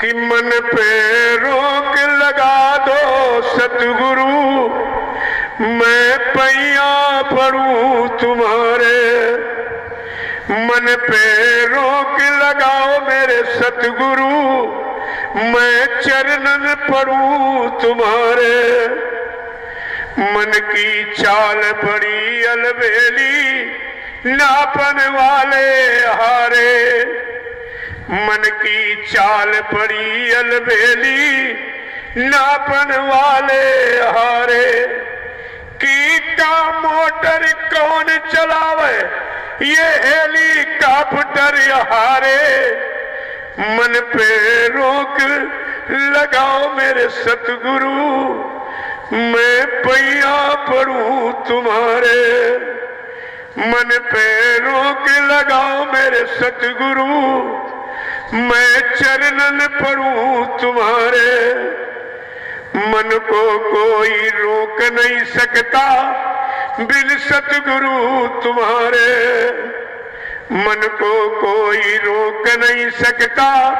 कि मन पे रोक लगा दो सतगुरु, मैं पैया पड़ूं तुम्हारे। मन पे रोक लगाओ मेरे सतगुरु, मैं चरणन पड़ूं तुम्हारे। मन की चाल बड़ी अलबेली, नापन वाले हारे। मन की चाल बड़ी अलबेली, नापन वाले हारे। की का मोटर कौन चलावे, ये हेलीकॉप्टर हारे। मन पे रोक लगाओ मेरे सतगुरु, मैं पैया पड़ूं तुम्हारे। मन पे रोक लगाओ मेरे सतगुरु, मैं चरणन पड़ूं तुम्हारे। मन को कोई रोक नहीं सकता बिन सतगुरु तुम्हारे। मन को कोई रोक नहीं सकता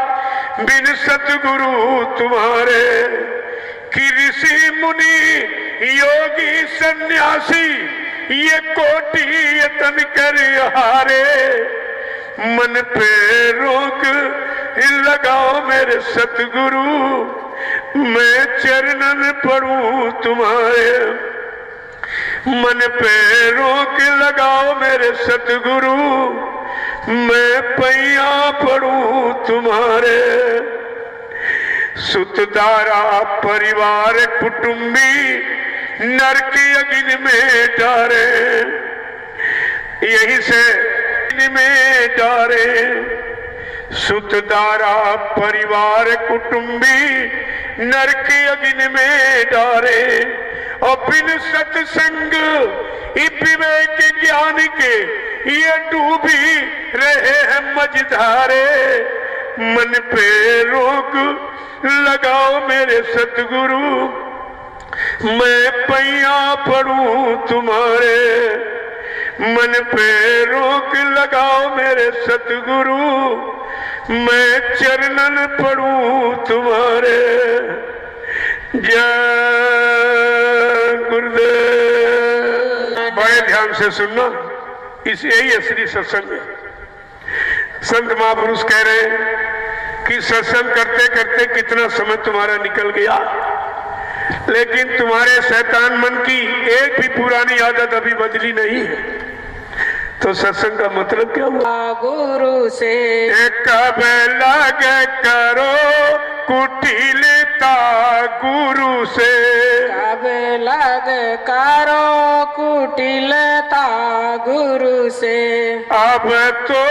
बिन सतगुरु तुम्हारे। कि ऋषि मुनि योगी सन्यासी, ये कोटि यतन कर हारे। मन पे रोक लगाओ मेरे सतगुरु, मैं चरणन पड़ूं तुम्हारे। मन पे रोक लगाओ मेरे सतगुरु, मैं पैया पड़ूं तुम्हारे। सुतदारा परिवार कुटुंबी, नरक अग्नि में डारे। यही से में डारे। सुतदारा परिवार कुटुंबी, नरक अग्नि में डारे। और बिन सत्संग विवेक ज्ञान के, ये डूबी रहे हैं मझधारे। मन पे रोक लगाओ मेरे सतगुरु, मैं पैया पड़ूं तुम्हारे। मन पे रोक लगाओ मेरे सतगुरु, मैं चरणन पड़ूं तुम्हारे। जय गुरुदेव। बड़े ध्यान से सुनना, इस यही असली सत्संग है। संत महापुरुष कह रहे हैं कि सत्संग करते करते कितना समय तुम्हारा निकल गया, लेकिन तुम्हारे शैतान मन की एक भी पुरानी आदत अभी बदली नहीं है। तो सत्संग का मतलब क्या हुआ? गुरु से कब लगे करो कुटिलता गुरु से। कब लग करो कुटिलता गुरु से। अब तो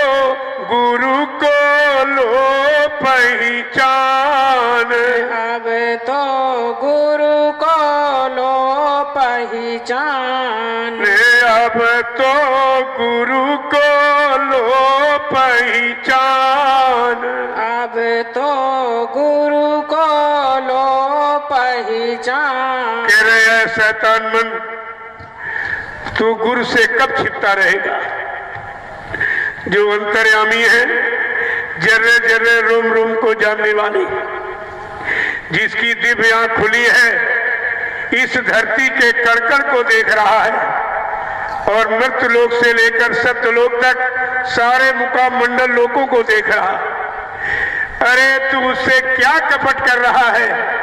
गुरु को लो पहचान। अब तो गुरु को लो पहचान। अब तो गुरु को लो पहचान। अब तो गुरु को लो पहचान। कह रहे हैं शैतान मन, तू गुरु से कब छिपता रहेगा? जो अंतर्यामी है, जर्रे जर्रे रोम रोम को जानने वाली, जिसकी दिव्य आंख खुली है, इस धरती के कण-कण को देख रहा है और मृत लोक से लेकर सत्यलोक तक सारे मुकाम मंडल लोकों को देख रहा। अरे तू उससे क्या कपट कर रहा है?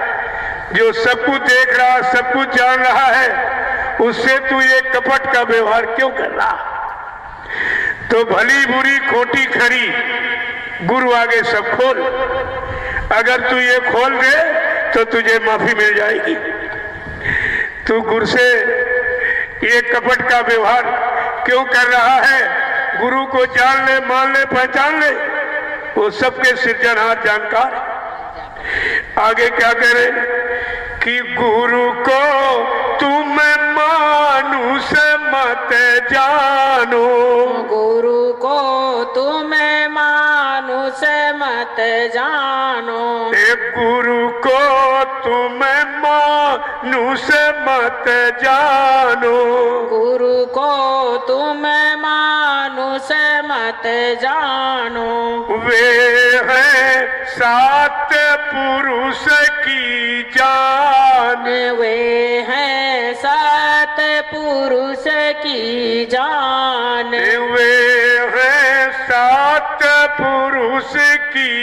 जो सब कुछ देख रहा, सब कुछ जान रहा है, उससे तू ये कपट का व्यवहार क्यों कर रहा? तो भली बुरी खोटी खरी गुरु आगे सब खोल। अगर तू ये खोल दे तो तुझे माफी मिल जाएगी। तू गुरु से ये कपट का व्यवहार क्यों कर रहा है? गुरु को जान ले, मान ले, पहचान ले, वो सबके सृजनहार जानकार। आगे क्या करे कि गुरु को तुम मानुष मत जानो। गुरु को तुम्हें मानुष से मत जानो। गुरु को तुम मानुष मत जानो। गुरु को तुम मानुष मत जानो। वे हैं सात पुरुष की जान। वे हैं सात पुरुष की जान। वे हैं सात पुरुष की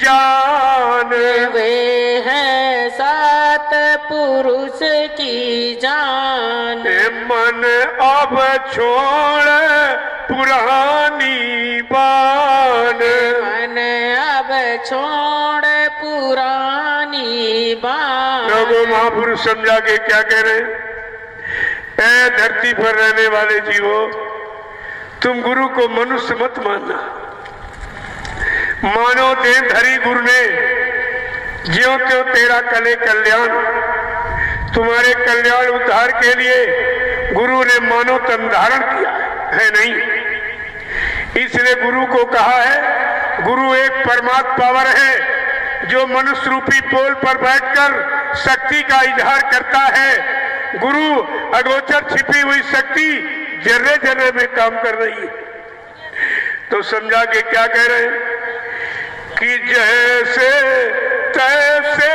जान। वे हैं सात पुरुष की जान। मन अब छोड़ पुरानी बान। मन अब छोड़ पुरानी बान। लोगों महापुरुष समझा के क्या कह रहे हैं? ऐ धरती पर रहने वाले जीवो, तुम गुरु को मनुष्य मत मानना। मानो देवधरी गुरु ने ज्यों त्यों तेरा कले कल्याण, तुम्हारे कल्याण उद्धार के लिए गुरु ने मानव तन धारण किया है नहीं। इसलिए गुरु को कहा है, गुरु एक परमात्मा पावर है जो मनुष्य रूपी पोल पर बैठकर शक्ति का इजहार करता है। गुरु अगोचर छिपी हुई शक्ति जर्रे जर्रे में काम कर रही है। तो समझा के क्या कह रहे हैं कि जैसे तैसे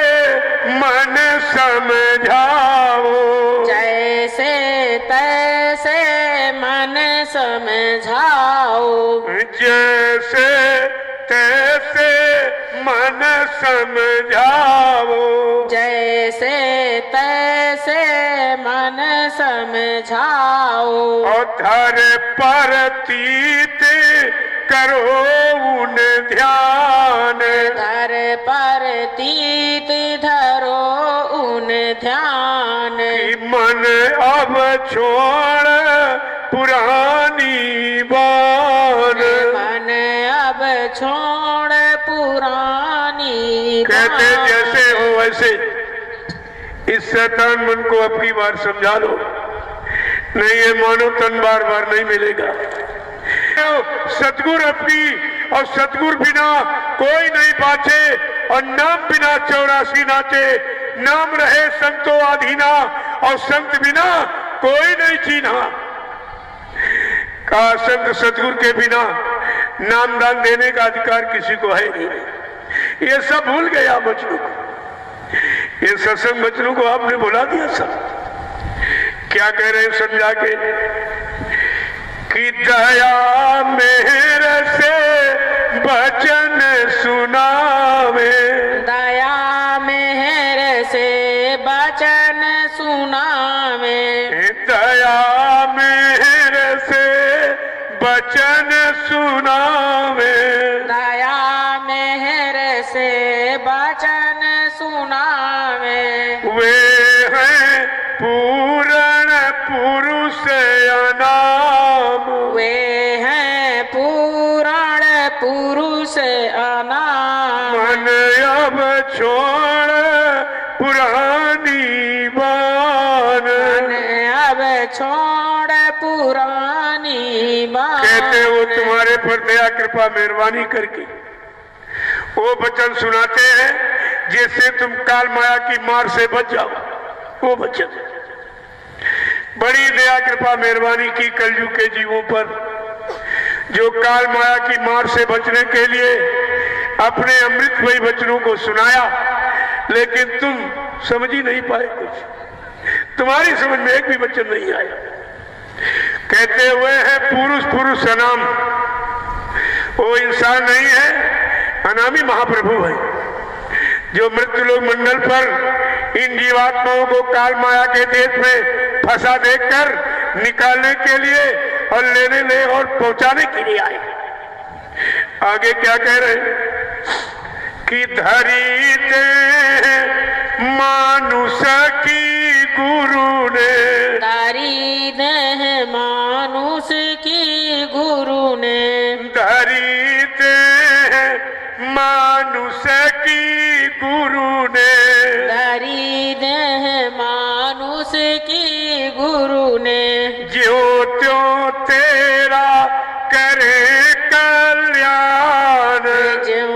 मन समझाओ। जैसे तैसे मन समझाओ। जैसे तैसे मन समझाओ। जैसे तैसे मन समझाओ। और धर पर तीत करो उन ध्यान। धर पर तीत धरो उन ध्यान। मन अब छोड़ पुरानी बान। मन अब छोड़ पुरानी कहते जैसे हो वैसे इस शैतान मन को अपनी बार समझा लो, नहीं ये मानो तन बार बार नहीं मिलेगा। सतगुरु अपनी और सतगुरु बिना कोई नहीं बाँचे, और नाम बिना 84 नाचे। नाम रहे संतो अधीना, और संत बिना कोई नहीं चीन्हा। कहा संत सतगुरु के बिना नामदान देने का अधिकार किसी को है नहीं। ये सब भूल गया बच्चों को, ये सत्संग बच्चों को आपने बुला दिया सब। क्या कह रहे हैं समझा के कि दया मेहर से वचन सुनावे। दया मेहर से वचन सुनावे। दया मेहर से वचन सुनावे। दया मेहर से वचन सुनावे। वे हैं पूर्ण पुरुष अनाम। वे हैं पूर्ण पुरुष अनाम। मन अब छोड़ पुरानी बान। अब छोड़ पुरानी बात। कहते वो तुम्हारे पर दया कृपा मेहरबानी करके वो वचन सुनाते हैं जिससे तुम काल माया की मार से बच जाओ। वो वचन बड़ी दया कृपा मेहरबानी की कलयुग के जीवों पर, जो काल माया की मार से बचने के लिए अपने अमृतमयी वचनों को सुनाया, लेकिन तुम समझ ही नहीं पाए कुछ। तुम्हारी समझ में एक भी वचन नहीं आया। कहते हुए है पुरुष पुरुष अनाम, वो इंसान नहीं है, अनामी महाप्रभु है, जो मृत्युलोक मंडल पर इन जीवात्माओं को काल माया के देश में फंसा देखकर निकालने के लिए और लेने ले और पहुंचाने के लिए आए। आगे क्या कह रहे हैं कि धरी दे मानुष की गुरु ने। धरी दे मानुष की गुरु ने। धरी दे मानुष की गुरु ने। धरी दे मानुष की गुरु ने। ज्यों त्यों तेरा करे कल्याण। ज्यों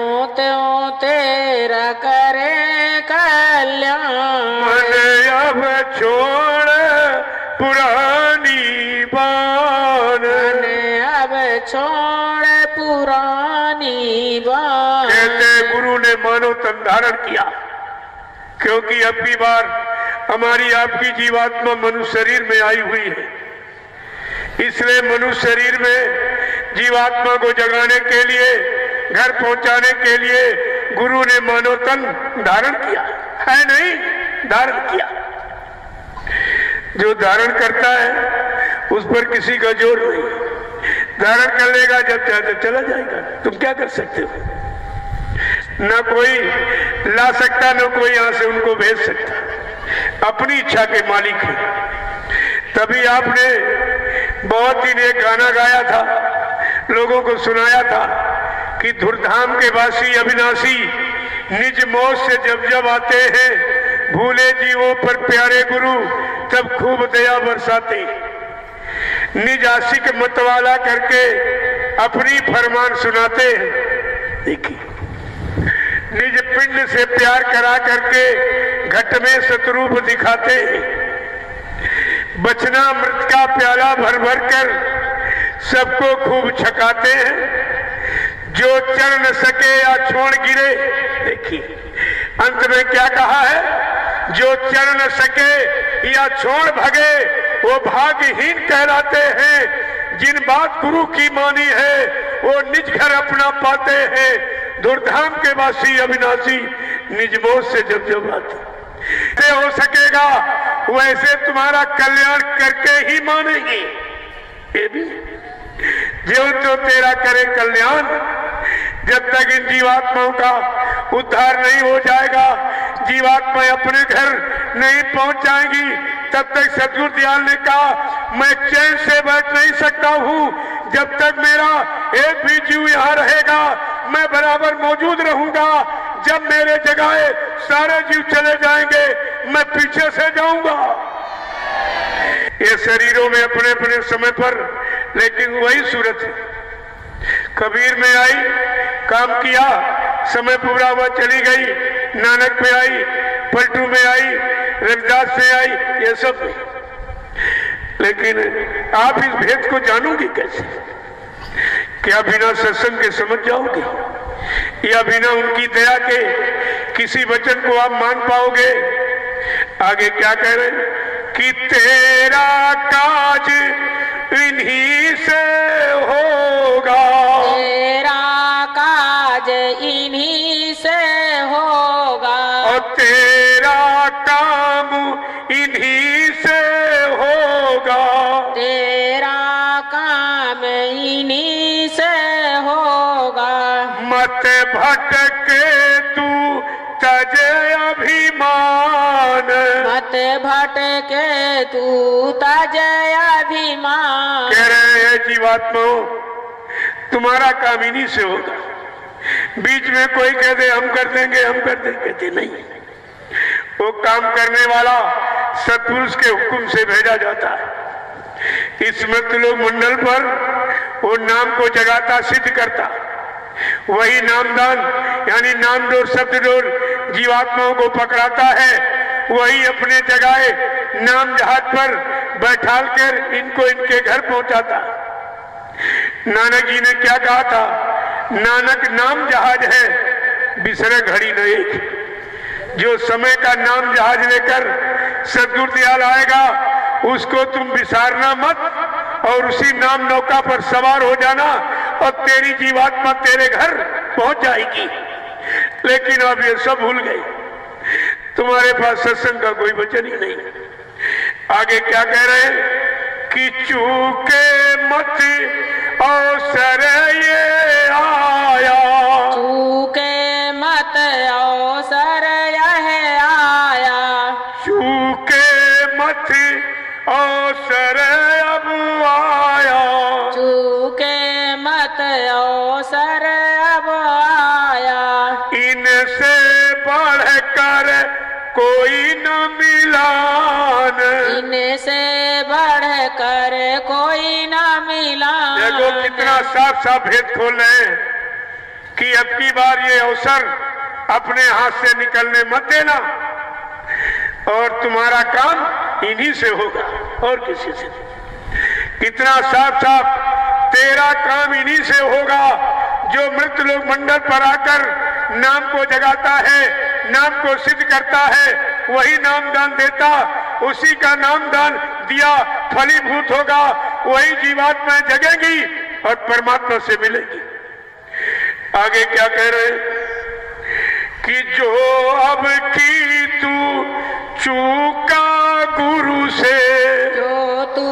तेरा करे कल्याण। मन अब छोड़ पुरानी बान, अब छोड़ पुरानी बात। कहते गुरु ने मानव तन धारण किया, क्योंकि अब की बार हमारी आपकी जीवात्मा मनुष्य शरीर में आई हुई है। इसलिए मनुष्य शरीर में जीवात्मा को जगाने के लिए, घर पहुंचाने के लिए गुरु ने मानव तन धारण किया है, नहीं धारण किया। जो धारण करता है उस पर किसी का जोर नहीं, धारण कर लेगा, जब चाहे तो चला जाएगा। तुम क्या कर सकते हो? न कोई ला सकता, न कोई यहां से उनको भेज सकता, अपनी इच्छा के मालिक है। तभी आपने बहुत दिन एक गाना गाया था, लोगों को सुनाया था कि धुरधाम के वासी अविनाशी निज मौज से जब जब आते हैं, भूले जीवों पर प्यारे गुरु तब खूब दया बरसाते। निज आशिक मतवाला करके अपनी फरमान सुनाते हैं। देखिए, निज पिंड से प्यार करा करके घट में शत्रुप दिखाते हैं। बचना मृत का प्याला भर भर कर सबको खूब छकाते हैं। जो चढ़ न सके या छोड़ गिरे, देखिए अंत में क्या कहा है, जो चढ़ न सके या छोड़ भगे वो भाग्यहीन कहलाते हैं। जिन बात गुरु की मानी है वो निज घर अपना पाते हैं। धुरधाम के वासी अविनाशी निज बोझ से जब जब आते हो सकेगा वैसे तुम्हारा कल्याण करके ही मानेंगे। ये भी जो तो तेरा करे कल्याण, जब तक इन जीवात्माओं का उद्धार नहीं हो जाएगा, जीवात्माएं अपने घर नहीं पहुंच जाएंगी, तब तक सतगुरु दयाल ने कहा मैं चैन से बैठ नहीं सकता हूं। जब तक मेरा एक भी जीव यहाँ रहेगा मैं बराबर मौजूद रहूंगा। जब मेरे जगह सारे जीव चले जाएंगे मैं पीछे से जाऊंगा। ये शरीरों में अपने अपने समय पर, लेकिन वही सूरत है। कबीर में आई, काम किया, समय पूरा हुआ, चली गई। नानक में आई, पलटू में आई, रविदास से आई, ये सब। लेकिन आप इस भेद को जानोगे कैसे? क्या बिना सत्संग के समझ जाओगे, या बिना उनकी दया के किसी वचन को आप मान पाओगे? आगे क्या कह रहे हैं कि तेरा काज इन्हीं से होगा, तेरा काज इन्हीं से होगा, और तेरा काम इन्हीं से होगा, तेरा काम इन्हीं से होगा। मत भटके तू तजे अभिमान, मत भटके तू तजे अभिमान। कह रहे हैं जीवात्माओं तुम्हारा काम इन्हीं से होगा। बीच में कोई कह दे हम कर देंगे, हम कर देंगे, कहते नहीं। वो काम करने वाला सत्पुरुष के हुक्म से भेजा जाता है। इस मृतलोक मंडल पर वो नाम को जगाता, सिद्ध करता। वही नामदान यानी नाम डोर शब्द डोर जीवात्माओं को पकड़ाता है। वही अपने जगह नाम जहाज पर बैठाल कर इनको इनके घर पहुंचाता। नानक जी ने क्या कहा था, नानक नाम जहाज है बिसरे घड़ी न एक। जो समय का नाम जहाज लेकर सतगुरु दयाल आएगा उसको तुम विसारना मत, और उसी नाम नौका पर सवार हो जाना और तेरी जीवात्मा तेरे घर पहुंच जाएगी। लेकिन अब ये सब भूल गए, तुम्हारे पास सत्संग का कोई वचन ही नहीं। आगे क्या कह रहे हैं कि चूके मत अवसर ये आया, चूके मत अवसर यह आया, चूके मत अवसर अब आया, चूके मत अवसर अब आया। इनसे बढ़कर कोई न मिलान, इनसे बढ़कर कोई न मिला। देखो कितना साफ साफ भेद खोल रहे हैं कि अब की बार ये अवसर अपने हाथ से निकलने मत देना, और तुम्हारा काम इन्हीं से होगा और किसी से। कितना साफ साफ, तेरा काम इन्हीं से होगा जो मृत लोक मंडल पर आकर नाम को जगाता है, नाम को सिद्ध करता है, वही नामदान देता, उसी का नामदान दिया फलीभूत होगा, वही जीवात्मा जगेगी और परमात्मा से मिलेगी। आगे क्या कह रहे हैं कि जो अब की तू चूका गुरु से, जो तू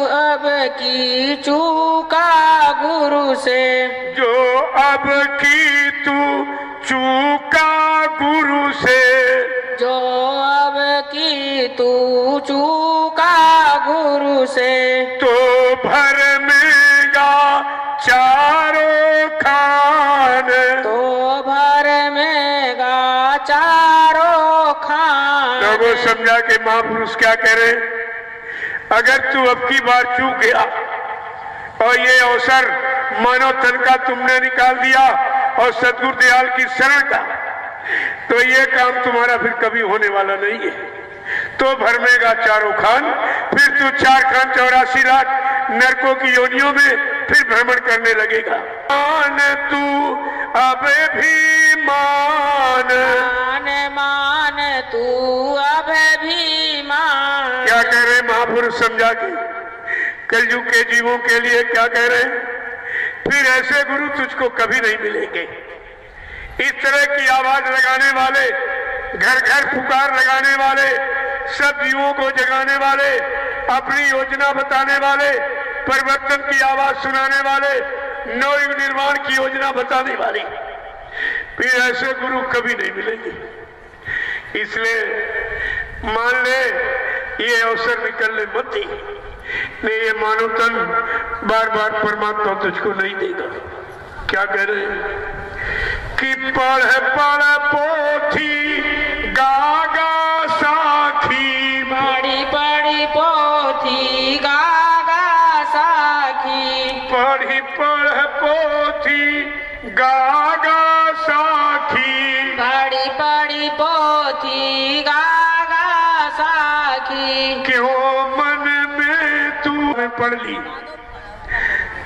अब की चूका गुरु से, जो अब की तू चूका गुरु से, जो अब की तू चूका गुरु से, तो भर मेगा चारों खान, तो भर मेगा चारों खान। तो वो समझा कि महापुरुष क्या कह रहे, अगर तू अब की बार चूक गया और ये अवसर मानव तन का तुमने निकाल दिया और सदगुरु दयाल की शरण का, तो ये काम तुम्हारा फिर कभी होने वाला नहीं है। तो भरमेगा चारों खान, फिर तू 4 खान 84 लाख नरकों की योनियों में फिर भ्रमण करने लगेगा। मान तू अब भी मान, मान तू अब भी मान। क्या कह रहे महापुरुष समझा के कलयुग के जीवों के लिए क्या कह रहे हैं, फिर ऐसे गुरु तुझको कभी नहीं मिलेंगे। इस तरह की आवाज लगाने वाले, घर घर पुकार लगाने वाले, सब जीवों को जगाने वाले, अपनी योजना बताने वाले, परिवर्तन की आवाज सुनाने वाले, नवयुग निर्माण की योजना बताने वाले, फिर ऐसे गुरु कभी नहीं मिलेंगे। इसलिए मान ले ये अवसर निकलने मत दी, नहीं ये मानव तन बार बार परमात्मा तुझको नहीं देगा। क्या कह रहे हैं कि पढ़ पढ़ पोथी गागा साखी, बड़ी बड़ी पोथी गागा साखी, पढ़ी पढ़ पोथी गागा साखी, बड़ी बड़ी पोथी गागा साखी। क्यों मन में तू पढ़ ली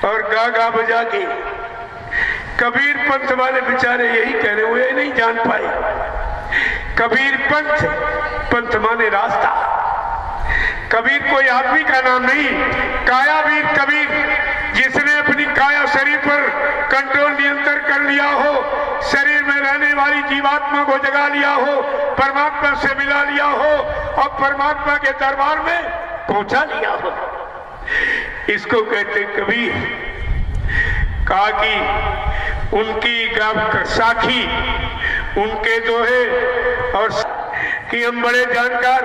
और गागा बजा के। कबीर पंथ वाले बेचारे यही कह रहे, हुए नहीं जान पाए। कबीर पंथ, पंथ माने रास्ता। कबीर कोई आदमी का नाम नहीं, कायावीर कबीर, जिसने अपनी काया शरीर पर कंट्रोल नियंत्रण कर लिया हो, शरीर में रहने वाली जीवात्मा को जगा लिया हो, परमात्मा से मिला लिया हो और परमात्मा के दरबार में पहुंचा लिया हो, इसको कहते कबीर। कहा कि उनकी साखी, उनके दोहे, और कि हम बड़े जानकार,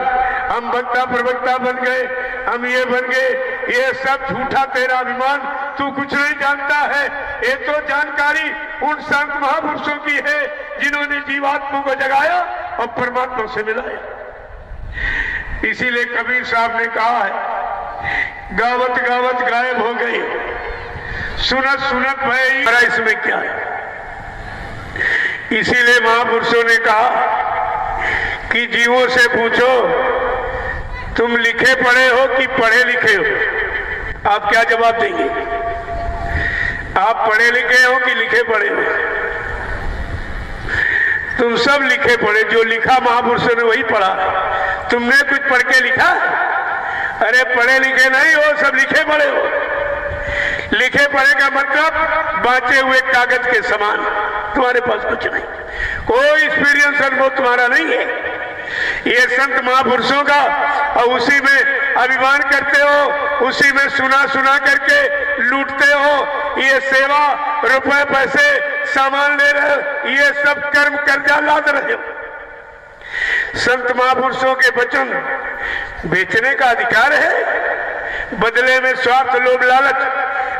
हम वक्ता प्रवक्ता बन गए, हम ये बन गए, ये सब झूठा तेरा अभिमान, तू कुछ नहीं जानता है। ये तो जानकारी उन संत महापुरुषों की है जिन्होंने जीवात्मा को जगाया और परमात्मा से मिलाया। इसीलिए कबीर साहब ने कहा है, गावत गावत गायब हो गई, सुनत सुनत भई, इसमें क्या है। इसीलिए महापुरुषों ने कहा कि जीवों से पूछो तुम लिखे पढ़े हो कि पढ़े लिखे हो, आप क्या जवाब देंगे? आप पढ़े लिखे हो कि लिखे पढ़े हो? तुम सब लिखे पढ़े, जो लिखा महापुरुषों ने वही पढ़ा। तुमने कुछ पढ़ के लिखा? अरे पढ़े लिखे नहीं हो, सब लिखे पढ़े हो। लिखे पढ़े का मतलब बांचे हुए कागज के समान, तुम्हारे पास कुछ नहीं, कोई एक्सपीरियंस अनुभव तुम्हारा नहीं है। ये संत महापुरुषों का, और उसी में अभिमान करते हो, उसी में सुना सुना करके लूटते हो। ये सेवा, रुपए पैसे, सामान ले रहे हो, ये सब कर्म कर्जा लाद रहे हो। संत महापुरुषों के वचन बेचने का अधिकार है, बदले में स्वार्थ लोभ लालच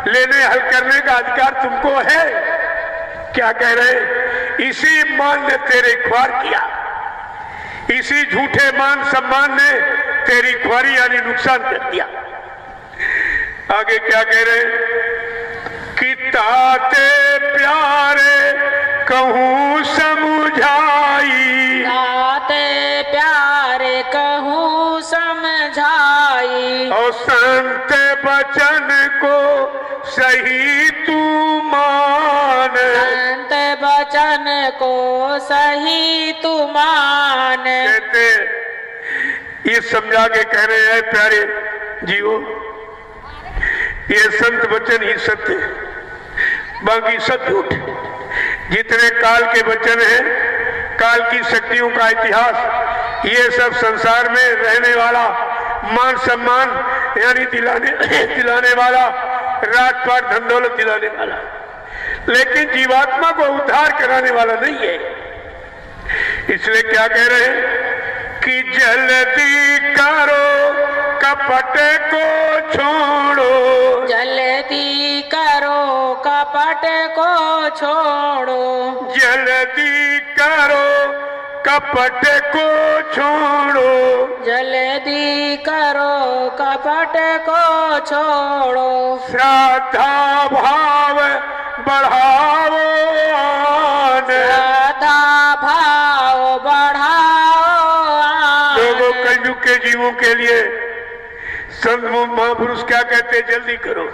लेने हल करने का अधिकार तुमको है। क्या कह रहे? इसी मान ने तेरे ख्वार किया, इसी झूठे मान सम्मान ने तेरी ख्वारी यानी नुकसान कर दिया। आगे क्या कह रहे कि ताते प्यारे कहूँ समझाई, दाते प्यारे कहूँ समझाई। और संत वचन को सही तू मान, संत वचन को सही तू मान। कहते ये समझा के कह रहे हैं प्यारे जीवो, ये संत वचन ही सत्य है, बाकी सब झूठ। जितने काल के वचन हैं, काल की शक्तियों का इतिहास, ये सब संसार में रहने वाला मान सम्मान यानी दिलाने वाला, राजपाट धन दौलत दिलाने वाला, लेकिन जीवात्मा को उद्धार कराने वाला नहीं है। इसलिए क्या कह रहे हैं कि जल्दी करो कपट को छोड़ो, जल्दी करो कपट को छोड़ो, जल्दी करो कपट को छोड़ो, जल्दी करो कपट को छोड़ो। श्रद्धा भाव बढ़ाओ आन, श्रद्धा भाव बढ़ाओ आन। लोगों कलयुग के जीवों के लिए संत महापुरुष क्या कहते हैं? जल्दी करो,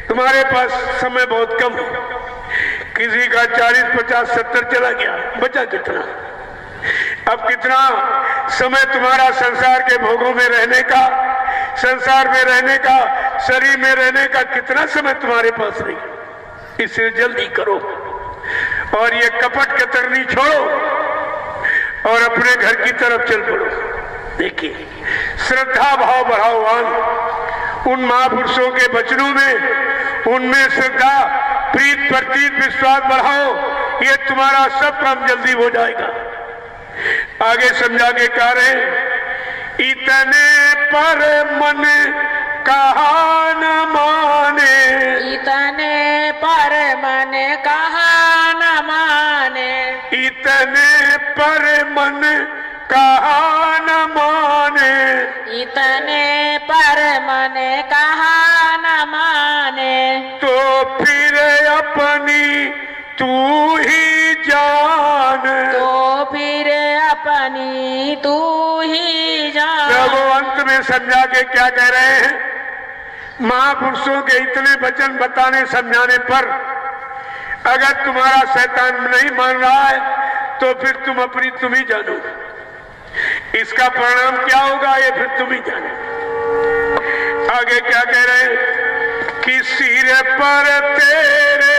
तुम्हारे पास समय बहुत कम है। किसी का 40, 50, 70 चला गया, बचा कितना? अब कितना समय तुम्हारा संसार के भोगों में रहने का, संसार में रहने का, शरीर में रहने का कितना समय तुम्हारे पास नहीं? इसलिए जल्दी करो और ये कपट कतरनी छोड़ो और अपने घर की तरफ चल पड़ो। देखिए, श्रद्धा भाव बढ़ाओ आन। उन महापुरुषों के वचनों में, उनमें श्रद्धा, प्रीत, प्रतीत, विश्वास बढ़ाओ, ये तुम्हारा सब काम जल्दी हो जाएगा। आगे समझा के कह रहे, इतने पर मन कहा न माने, इतने पर मन कहा न माने, इतने पर मन कहा न माने, इतने पर मन कहा न माने। तो फिर अपनी तू ही जान, तो फिर अपनी तू ही जान। प्रभु अंत में समझा के क्या कह रहे हैं? महापुरुषों के इतने वचन बताने समझाने पर अगर तुम्हारा शैतान नहीं मान रहा है तो फिर तुम अपनी तुम ही जानो। इसका परिणाम क्या होगा ये फिर तुम ही जानो। आगे क्या कह रहे हैं कि सिर पर तेरे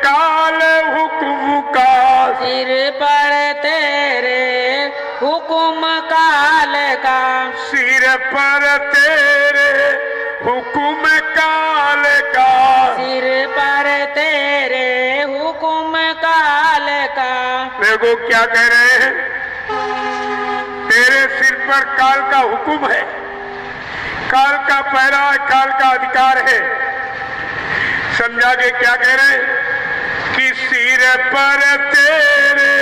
काल हुक्म का, सिर पर तेरे हुक्म काल का, सिर पर तेरे हुक्म काल का, सिर पर तेरे हुक्म काल का। देखो क्या कह रहे हैं, तेरे सिर पर काल का हुक्म है, काल का पहरा है, काल का अधिकार है। समझा के क्या कह रहे हैं कि सिर पर तेरे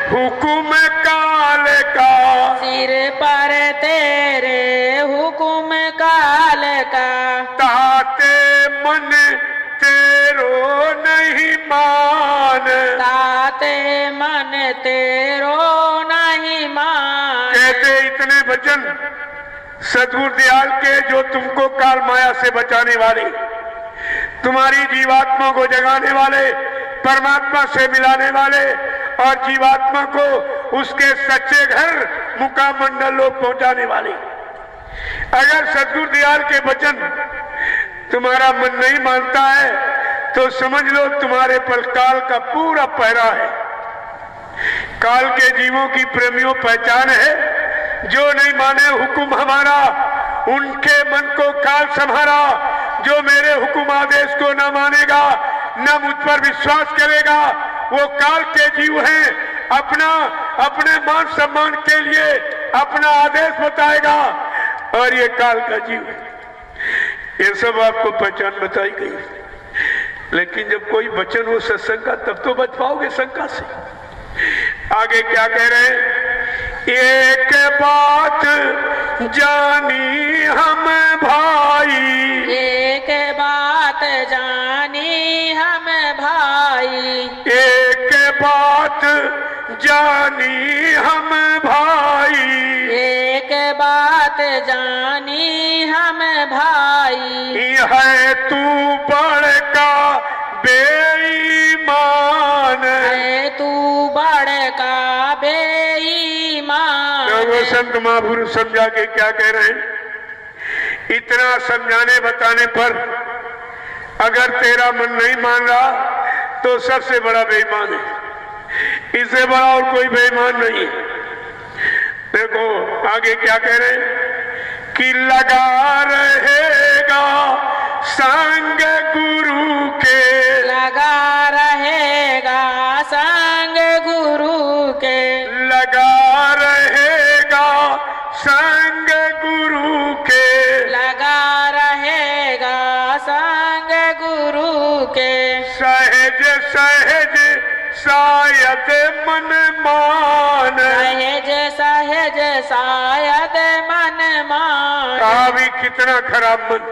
हुक्म काल का, सिर पर तेरे हुक्म काल का, ताते मन तेरो नहीं मान, ताते मन तेरो नहीं मान। कहते इतने वचन सद्गुरु दयाल के जो तुमको काल माया से बचाने वाले, तुम्हारी जीवात्मा को जगाने वाले, परमात्मा से मिलाने वाले और जीवात्मा को उसके सच्चे घर मुकाम मंडल लोग पहुंचाने वाले। अगर सद्गुरु दयाल के वचन तुम्हारा मन नहीं मानता है तो समझ लो तुम्हारे पर काल का पूरा पहरा है। काल के जीवों की प्रेमियों पहचान है, जो नहीं माने हुक्म हमारा उनके मन को काल संहारा। जो मेरे हुक्म आदेश को न मानेगा, न मुझ पर विश्वास करेगा, वो काल के जीव हैं। अपने मान सम्मान के लिए अपना आदेश बताएगा और ये काल का जीव है। ये सब आपको पहचान बताई गई। लेकिन जब कोई वचन हो सत्संग का तब तो बच पाओगे शंका से। आगे क्या कह रहे हैं, एक बात जानी हम भाई, एक बात जानी हम भाई, एक बात जानी हम भाई, एक बात जानी हम भाई, है तू बड़का बेईमान, है तू बड़का बेईमान। तो वो संत महापुरुष समझा के क्या कह रहे हैं, इतना समझाने बताने पर अगर तेरा मन नहीं मान रहा तो सबसे बड़ा बेईमान है, इससे बड़ा और कोई बेईमान नहीं। देखो आगे क्या कह रहे हैं कि लगा रहेगा संग गुरु के, लगा रहेगा संग गुरु के, लगा रहेगा संग गुरु के, लगा रहेगा संग गुरु के। सहज सहज शायद मन मान, सहज सहज शायद मन मान। भी कितना खराब मन।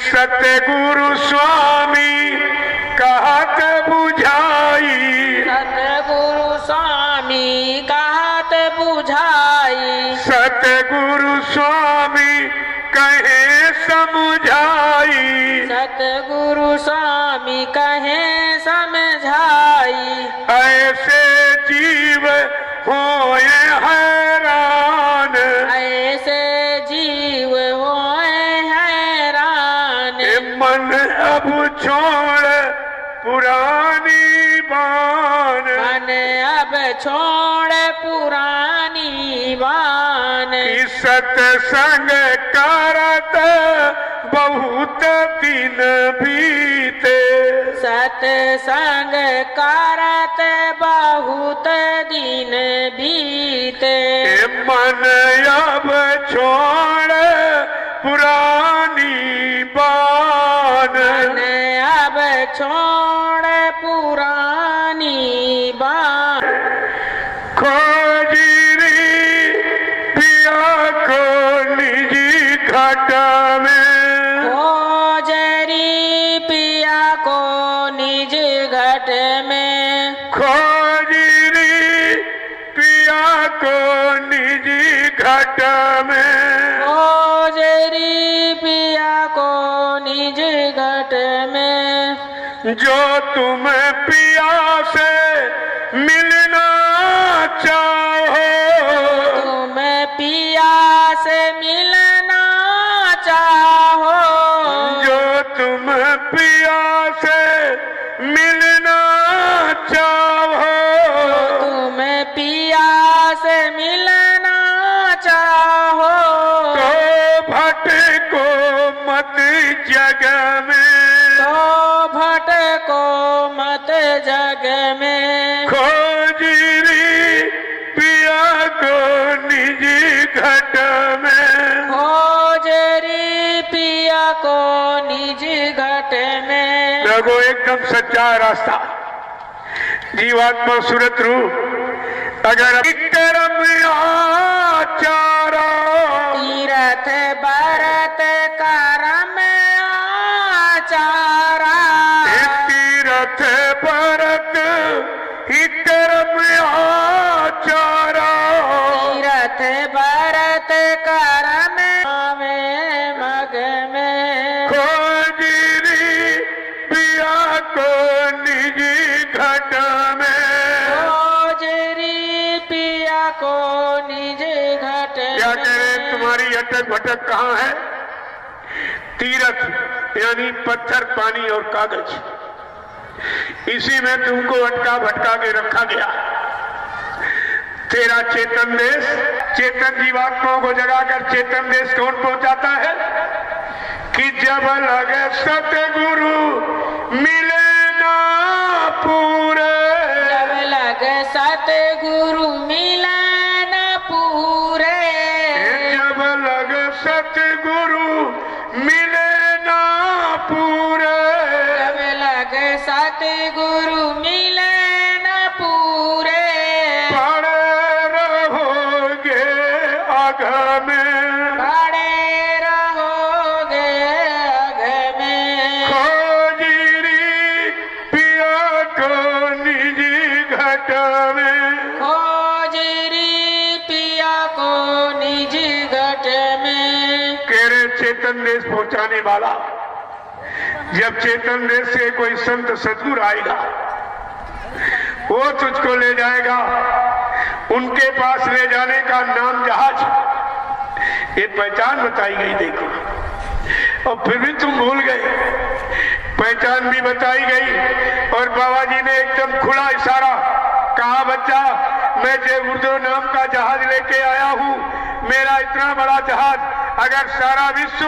सत्य गुरु स्वामी कहत बुझाई, सतगुरु स्वामी कहत बुझाई, सतगुरु स्वामी कहे समझाई, सतगुरु स्वामी कहे समझाई। ऐसे जीव होए हैरान, ऐसे जीव होए हैरान। मन अब छोड़ पुरानी बान, मन अब छोड़ पुरानी बान। सत्संग करत बहुत दिन बीते, सत्संग करत बहुत दिन बीते। मन अब छोड़ पुरानी बान, मन अब छोड़ पुरानी बान। खोजी पिया को निजी घट में, खोजरी पिया को निज घट में, खोजी पिया को निजी घट में, खोजरी पिया को निज घट में। जो तुम पिया से मिलना चाहो, तुम पिया से मिलना चाहो, जो तुम पिया से मिलना चाहो, तुम पिया से मिलना चाहो, तो भटको मत जग में, तो भटको मत जग में। खोजी पिया को निजी घट में, खोजरी पिया को निज घट में। देखो एकदम सच्चा रास्ता, जीवात्मा सूरत रूप। अगर विक्रम आचारा, तीरथ भरत करम आचारा, तीरथ भरत ही कर्म आचारा, तीरथ भरत करम में मग में। खोजी पिया को निजी घट में, खोजरी पिया को निज घट क्या कह रहे हैं, में। तुम्हारी अटक भटक कहाँ है? तीरथ यानी पत्थर, पानी और कागज, इसी में तुमको अटका भटका के रखा गया। तेरा चेतन देश, चेतन जीवात्माओं को जगाकर चेतन देश कौन पहुंचाता है कि जब लगे सतगुरु मिले ना पूरे, जब लग सतगुरु मिलन पूरे, जब लग सतगुरु मिले ना पूरे, जब लग सतगुरु मिलन पूरे। पड़े रहोगे आग में, पड़े रहोगे आग में। खोजी पिया को निजी घट चेतन देश पहुंचाने वाला, जब चेतन देश से कोई संत सदगुरु आएगा वो तुझको ले जाएगा, उनके पास ले जाने का नाम जहाज। ये पहचान बताई गई देखो, और फिर भी तुम भूल गए। पहचान भी बताई गई और बाबा जी ने एकदम खुला इशारा कहा, बच्चा मैं जय गुरुदेव नाम का जहाज लेके आया हूं। मेरा इतना बड़ा जहाज अगर सारा विश्व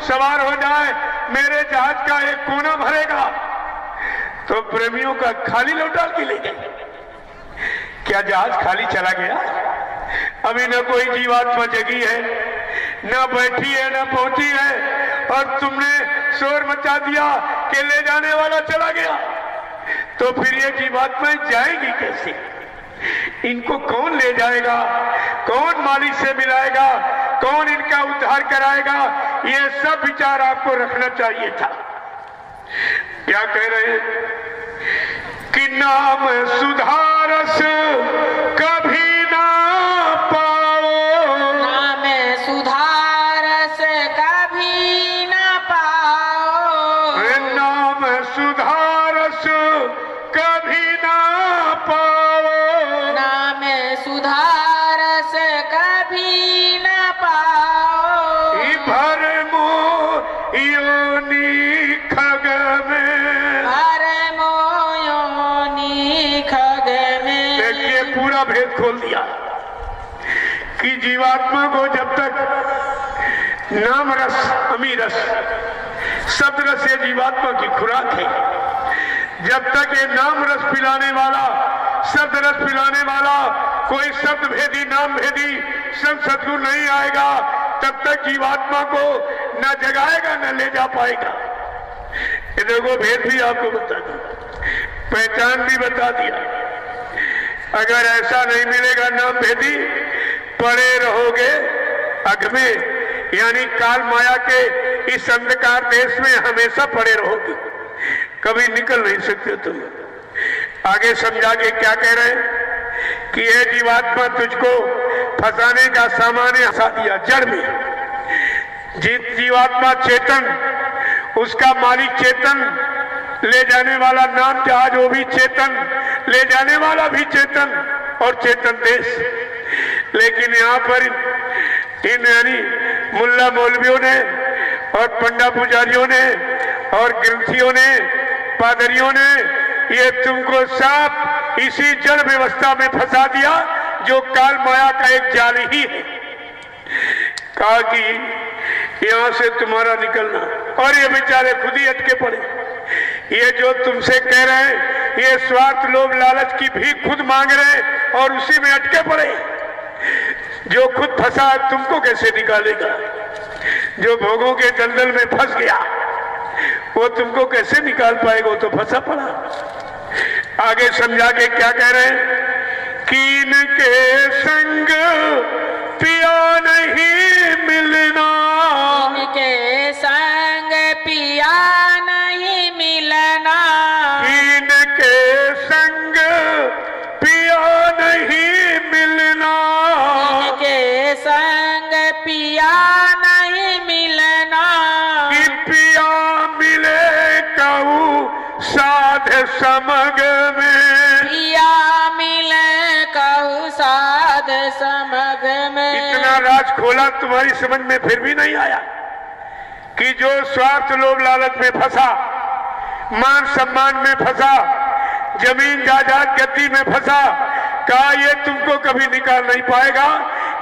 सवार हो जाए मेरे जहाज का एक कोना भरेगा। तो प्रेमियों का खाली लौटा के ले गए। क्या जहाज खाली चला गया? अभी न कोई जीवात्मा जगी है, न बैठी है, न पहुंची है, और तुमने शोर मचा दिया कि ले जाने वाला चला गया। तो फिर ये जीवात्माएं जाएंगी कैसे? इनको कौन ले जाएगा? कौन मालिक से मिलाएगा? कौन इनका उद्धार कराएगा? ये सब विचार आपको रखना चाहिए था। क्या कह रहे हैं कि नाम सुधारस कभी ना पाओ, नाम सुधारस कभी ना पाओ, नाम सुधारस कभी ना पाओ, नाम सुधारस कभी ना पाओ, भरमो योनि खग में, भरमो योनि खग में। देखिए पूरा भेद खोल दिया कि जीवात्मा को जब तक नाम रस, अमीर रस, शब्द रस ये जीवात्मा की खुराक है। जब तक ये नाम रस पिलाने वाला, शब्द रस पिलाने वाला कोई शब्द भेदी, नाम भेदी सब सदगुरु नहीं आएगा, तब तक जीवात्मा को न जगाएगा न ले जा पाएगा। ये देखो भेद भी आपको बता दिया, पहचान भी बता दिया। अगर ऐसा नहीं मिलेगा नाम भेदी, पड़े रहोगे अघ में, यानी काल माया के इस अंधकार देश में हमेशा पड़े रहोगे, कभी निकल नहीं सकते तुम। आगे समझा के क्या कह रहे हैं कि ये जीवात्मा तुझको फंसाने का सामान हंसा दिया जड़ में। जीवात्मा चेतन, उसका मालिक चेतन, ले जाने वाला नाम जहाज वो भी चेतन, ले जाने वाला भी चेतन और चेतन देश। लेकिन यहाँ पर इन यानी मुल्ला मौलवियों ने और पंडा पुजारियों ने और ग्रंथियों ने, पादरियों ने ये तुमको साफ इसी जड़ व्यवस्था में फंसा दिया जो काल माया का एक जाल ही है। कहा कि यहां से तुम्हारा निकलना, और ये बेचारे खुद ही अटके पड़े। ये जो तुमसे कह रहे हैं ये स्वार्थ, लोभ, लालच की भीख खुद मांग रहे हैं और उसी में अटके पड़े। जो खुद फंसा तुमको कैसे निकालेगा? जो भोगों के दलदल में फंस गया वो तुमको कैसे निकाल पाएगा? वो तो फंसा पड़ा। आगे समझा के क्या कह रहे हैं कि इनके संग पिया नहीं मिलना, इनके संग पिया नहीं मिलना, इनके संग पिया नहीं मिलना, इनके संग पिया नहीं मिलना, कि पिया मिले कहूँ साध समग में, पिया मिले कहूँ साध समग में। इतना राज खोला तुम्हारी समझ में फिर भी नहीं आया कि जो स्वार्थ, लोभ, लालच में फंसा, मान सम्मान में फंसा, जमीन जायदाद गद्दी में फंसा, कहा ये तुमको कभी निकाल नहीं पाएगा।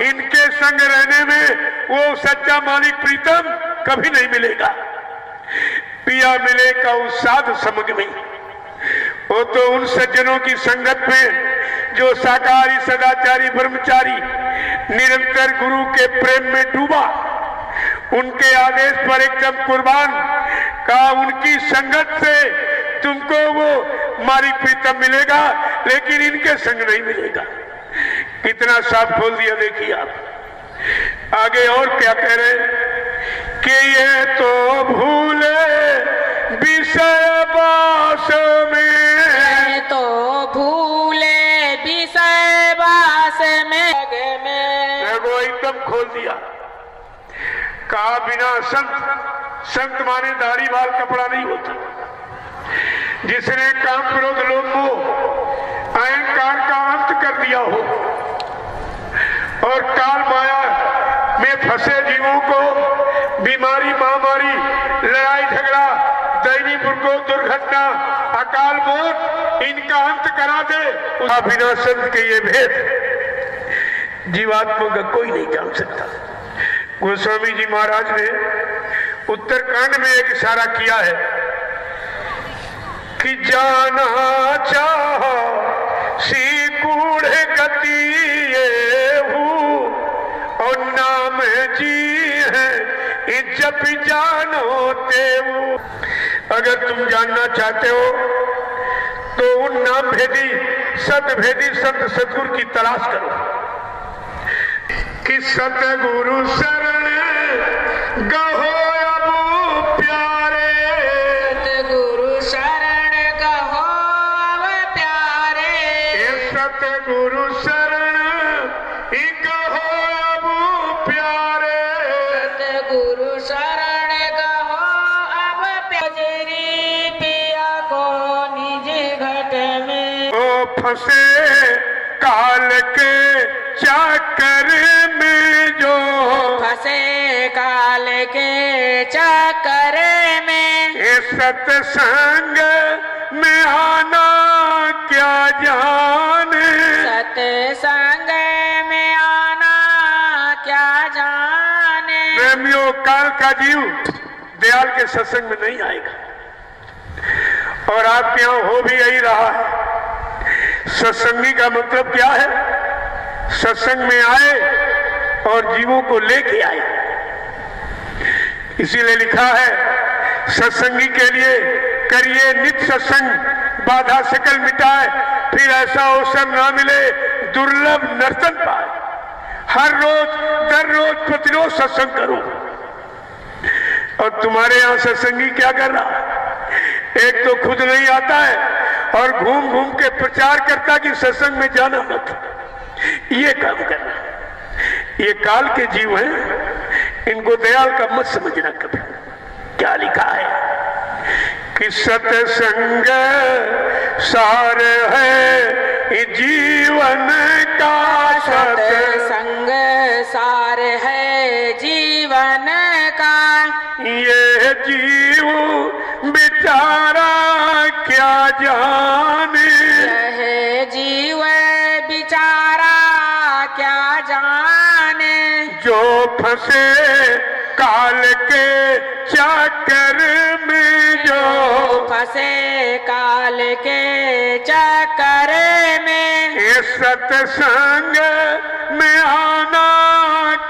इनके संग रहने में वो सच्चा मालिक प्रीतम कभी नहीं मिलेगा। पिया मिलेगा उस साधु समग में, वो तो उन सज्जनों की संगत में जो शाकाहारी, सदाचारी, ब्रह्मचारी, निरंतर गुरु के प्रेम में डूबा, उनके आदेश पर एकदम कुर्बान। का उनकी संगत से तुमको वो मालिक प्रीतम मिलेगा, लेकिन इनके संग नहीं मिलेगा। कितना साफ खोल दिया देखिए आप। आगे और क्या कह रहे कि ये तो भूले विषय बास में, ये तो भूले विषय बास में। देखो एकदम खोल दिया। कहा बिना संत माने दाढ़ी बाल कपड़ा नहीं होता। जिसने काम क्रोध लोभ मोह अहंकार का अंत कर दिया हो और काल माया में फंसे जीवों को बीमारी महामारी लड़ाई झगड़ा दैवी प्रकोप दुर्घटना अकाल मौत इनका अंत करा दे। बिना संत के ये भेद जीवात्मा का कोई नहीं जान सकता। गोस्वामी जी महाराज ने उत्तरकांड में एक इशारा किया है कि जाना चाह सी कूढ़ गति ये हूँ और नाम जी है जब जानो तेऊ। अगर तुम जानना चाहते हो तो उन नाम भेदी सतभेदी संत सतगुरु की तलाश करो कि सतगुरु शरण गहो अब प्यारे। सतगुरु शरण गहो अब प्यारे। सतगुरु शरण गहो अब प्यारे। सतगुरु शरण गहो अब प्यारे। पिया को निज घट में ओ फंसे काल के चक्कर में जो फंसे काल के चक्कर में सत्संग में आना क्या जाने। सत्संग में आना क्या जाने। प्रेमियों काल का जीव दयाल के सत्संग में नहीं आएगा और आपके यहाँ हो भी यही रहा है। सत्संगी का मतलब क्या है? सत्संग में आए और जीवों को लेके आए। इसीलिए लिखा है सत्संगी के लिए करिए नित्य सत्संग बाधा सकल मिटाए फिर ऐसा अवसर ना मिले दुर्लभ नर्तन पाए। हर रोज दर रोज प्रतिरोज सत्संग करो। और तुम्हारे यहाँ सत्संगी क्या कर रहा है? एक तो खुद नहीं आता है और घूम घूम के प्रचार करता कि सत्संग में जाना मत। ये काम करना। ये काल के जीव हैं, इनको दयाल का मत समझना कभी। क्या लिखा है कि सत्संग सार है जीवन का। सत्संग सार है जीवन का। ये जीव बेचारा क्या जाने। यह जीव बेचारा क्या जाने। जो फंसे काल के चक्कर में जो फंसे काल के चक्कर में ये सत्संग में आना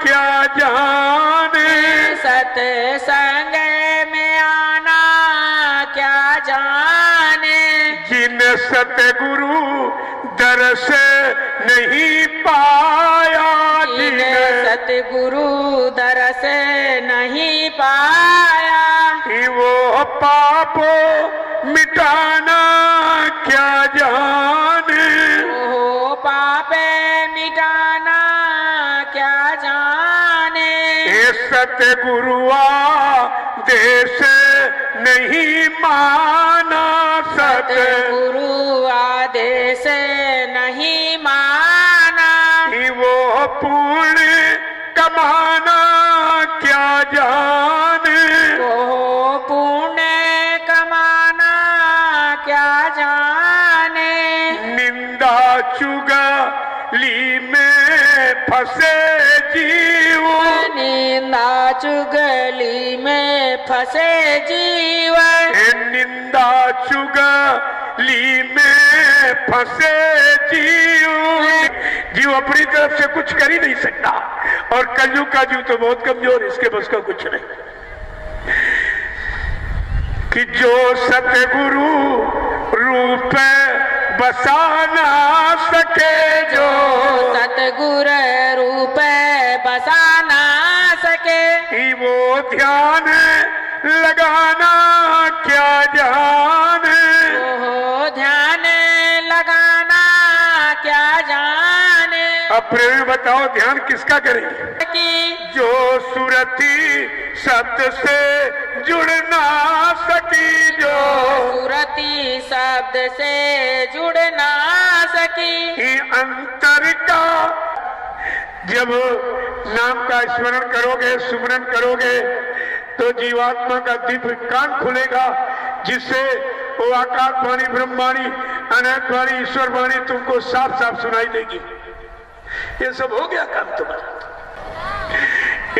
क्या जाने। सत्संग में आना क्या जाने। जिन सतगुरु दर्श नहीं पाया। जिन सतगुरु दरस नहीं पाया। वो पापो मिटाना क्या जाने। वो पापे मिटाना क्या जाने। ये सतगुरुआ देश नहीं माना। सतगुरु आदेश नहीं माना। वो पुण्य कमाना क्या जाने। वो पुण्य कमाना क्या जाने। निंदा चुगली में फंसे जीव। निंदा चुगली में फंसे जीव। निंदा चुगली में फंसे जीव अपनी तरफ से कुछ कर ही नहीं सकता और कलयुग का जीव तो बहुत कमजोर, इसके बस का कुछ नहीं। कि जो सतगुरु रूप बसा ना सके। जो सतगुर रूप बसा ना सके। वो ध्यान लगाना क्या जाने। वो ध्यान लगाना क्या जाने। अब प्रेमी बताओ ध्यान किसका करेंगे? की जो सुरती शब्द से जुड़ ना सकी, जो सुरती शब्द से जुड़ ना सकी। अंतर का जब नाम का स्मरण करोगे, सुमरन करोगे, तो जीवात्मा का दिव्य कान खुलेगा, जिससे वो आकाशवाणी, ब्रह्मवाणी, अनंतवाणी, ईश्वरवाणी तुमको साफ साफ सुनाई देगी। ये सब हो गया काम तुम्हारा।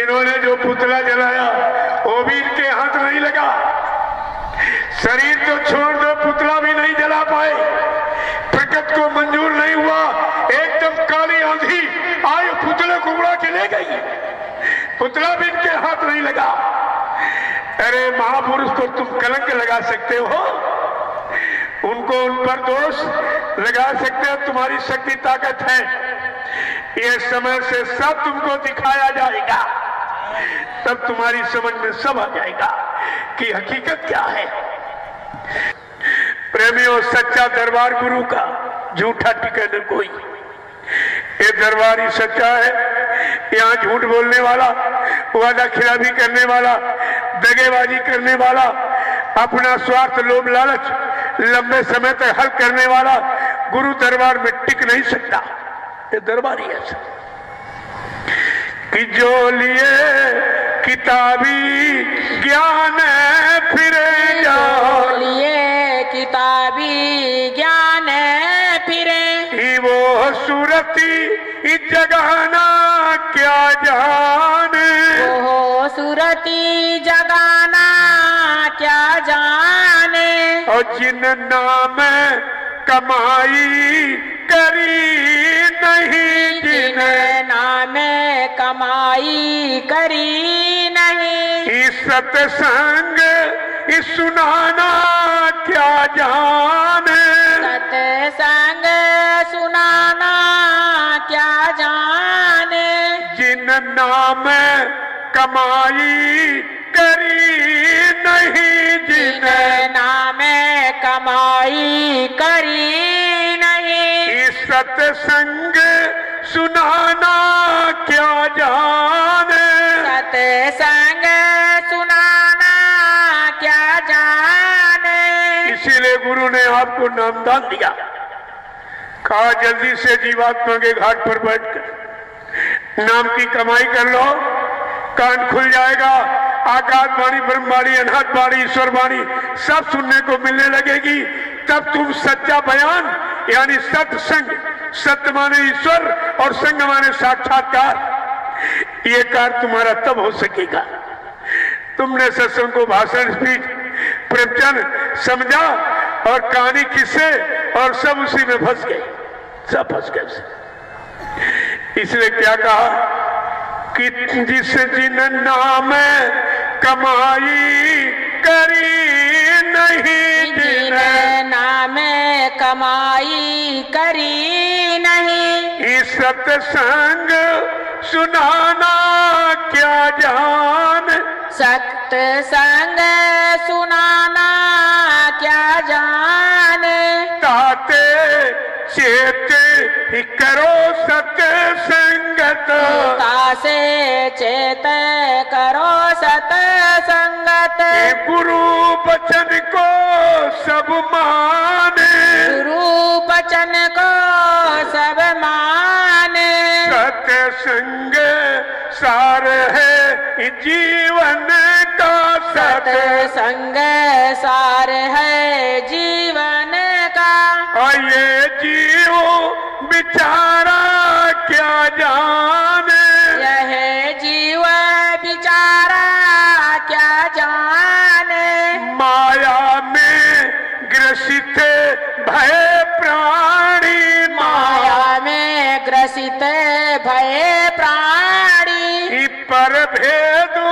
इन्होंने जो पुतला जलाया वो भी इनके हाथ नहीं लगा। शरीर तो छोड़ दो, पुतला भी नहीं जला पाए। प्रकृति को मंजूर नहीं हुआ, एकदम काली आंधी आई, पुतले को उड़ा के ले गई। पुतला भी इनके हाथ नहीं लगा। अरे महापुरुष को तुम कलंक लगा सकते हो, उनको उन पर दोष लगा सकते हो, तुम्हारी शक्ति ताकत है। ये समय से सब तुमको दिखाया जाएगा, तब तुम्हारी समझ में सब आ जाएगा कि हकीकत क्या है। प्रेमियों, सच्चा दरबार गुरु का, झूठा टिकट कोई। ये दरबार ही सच्चा है। यहाँ झूठ बोलने वाला, वादा खिलाफी करने वाला, दगेबाजी करने वाला, अपना स्वार्थ, लोभ, लालच लंबे समय तक हल करने वाला गुरु दरबार में टिक नहीं सकता। ये दरबार ही ऐसा कि जो लिए किताबी ज्ञान फिरे, जो लिए किताबी ज्ञान फिरे, वो सुरती जगाना क्या जाने, वो सुरती जगाना क्या जाने। और जिन नाम कमाई करी नहीं, जिन नाम कमाई करी नहीं, सत्संग सुनाना क्या जाने, सत्संग सुनाना क्या जाने। जिन नाम कमाई करी नहीं, जिन नाम कमाई करी नहीं, सत्संग सुनाना क्या जाने, सत्संग सुनाना क्या जाने। इसीलिए गुरु ने आपको नामदान दिया। कहा जल्दी से जीवात्मा के घाट पर बैठकर नाम की कमाई कर लो, कान खुल जाएगा। आकाशवाणी, ब्रह्मवाणी, अनाथवाणी, ईश्वरवाणी सब सुनने को मिलने लगेगी। तब तुम सच्चा बयान यानी सत्संग, सत्य माने ईश्वर और संग माने साक्षात्कार, ये कार्य तुम्हारा तब हो सकेगा। तुमने सत्संग को भाषण, स्पीच, प्रवचन समझा और कहानी, किस्से और सब उसी में फंस गए, सब फंस गए। इसलिए क्या कहा कि जिस जिन नाम कमाई करी नहीं, जिन नाम कमाई करी नहीं, सत्संग सुनाना क्या जान, सत्संग सुनाना क्या जाने। ताते चेते ही करो सत्संगत, तासे चेत करो सत्संगत। गुरु वचन को सब माने, गुरु वचन को सब माने। सत्संग सार है जीवन का, सत्संग सार है जीवन का। और ये जीव बिचारा क्या जाने, यह जीव बिचारा क्या जाने। माया में ग्रसित भय प्राणी, माया में ग्रसित भय प्राणी। पर भेदु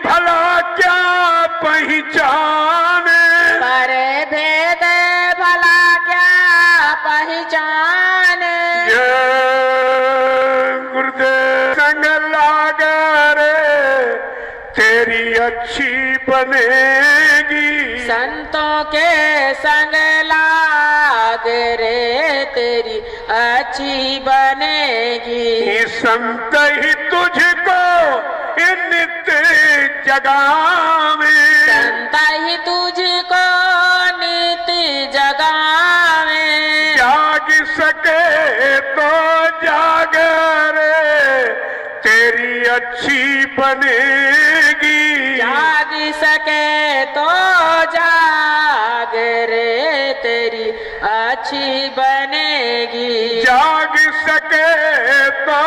भला क्या पहचाने, पर भेद भला क्या पहचाने। गुरुदेव संग लाग रे तेरी अच्छी बनेगी, संतों के संग लाग रे तेरी अच्छी बनेगी। बनेगी। संत ही तुझको नित्य जगावे, संत ही तुझको नीति जगावे। जाग सके तो जाग रे तेरी अच्छी बनेगी। जाग सके तो जाग रे तेरी अच्छी बनेगी। जाग सके तो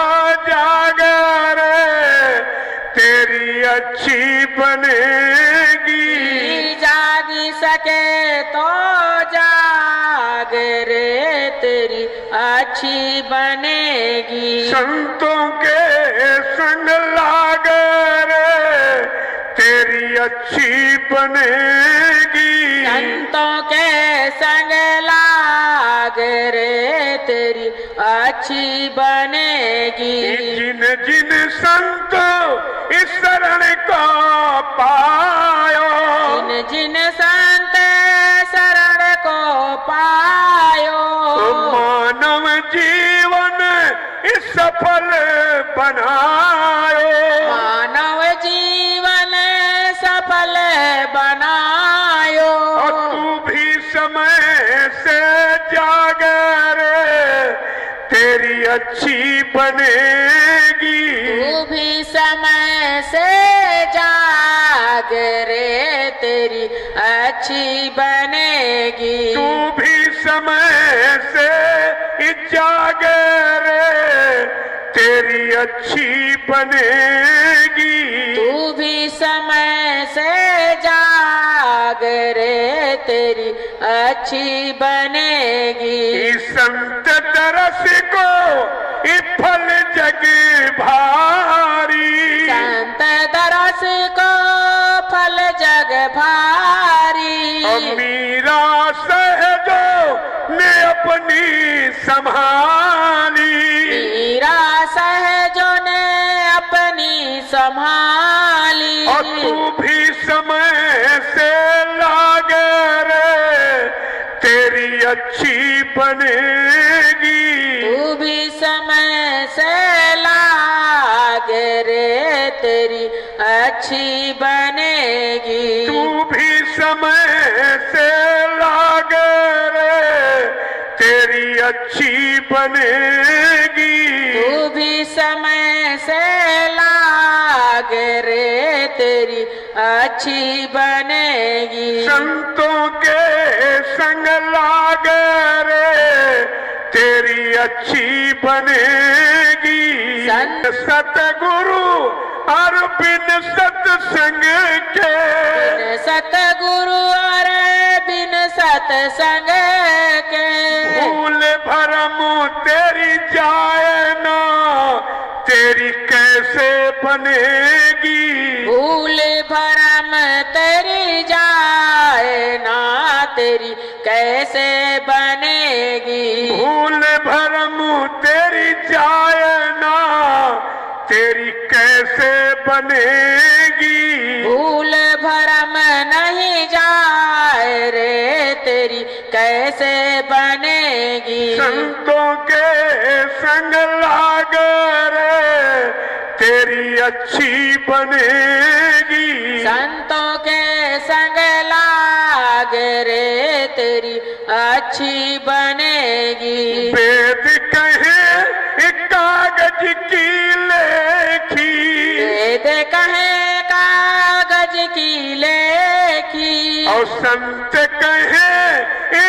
जाग रे तेरी अच्छी बनेगी। जाग सके तो जाग रे तेरी अच्छी बनेगी। संतों के संग लाग रे तेरी अच्छी बनेगी। संतों के संग लाग रे तेरी अच्छी बनेगी। जिन जिन संत इस शरण को पायो, जिन जिन संत शरण को पायो, मानव जीवन इस सफल बनायो। मानव जीवन सफल बनायो। और तू भी समय से जाग रे तेरी अच्छी बनेगी। तू भी समय से जाग रे तेरी अच्छी बनेगी। तू भी समय से जाग रे तेरी अच्छी बनेगी। तू भी समय से जाग रे तेरी अच्छी बनेगी। संत तरस को फल जग भारी, संत दरस को फल जग भारी। मीरा सहजो ने अपनी संभाली। मीरा सहजों ने अपनी संभाली। और तू भी समय से लाग रे तेरी अच्छी बनेगी। तू भी समय से लाग रे तेरी अच्छी बनेगी। तू भी समय से लाग रे तेरी अच्छी बनेगी। तू भी समय से लाग रे तेरी अच्छी बनेगी। संतों के संग लाग रे तेरी अच्छी बनेगी। सतगुरु और बिन सत्संग के, बिन सतगुरु और बिन सत्संग के, भूल भरम तेरी जाए ना तेरी कैसे बनेगी। भूल भरम तेरी जाए ना तेरी कैसे बनेगी। भूल भरम तेरी जाए ना तेरी कैसे बनेगी। भूल भरम नहीं जाए रे तेरी कैसे बनेगी। संतों के संग लाग रे तेरी अच्छी बनेगी। संतों के संग लाग रे तेरी अच्छी बनेगी। वेद कहे कागज की लेखी, वेद कहे कागज की लेखी। और संत कहे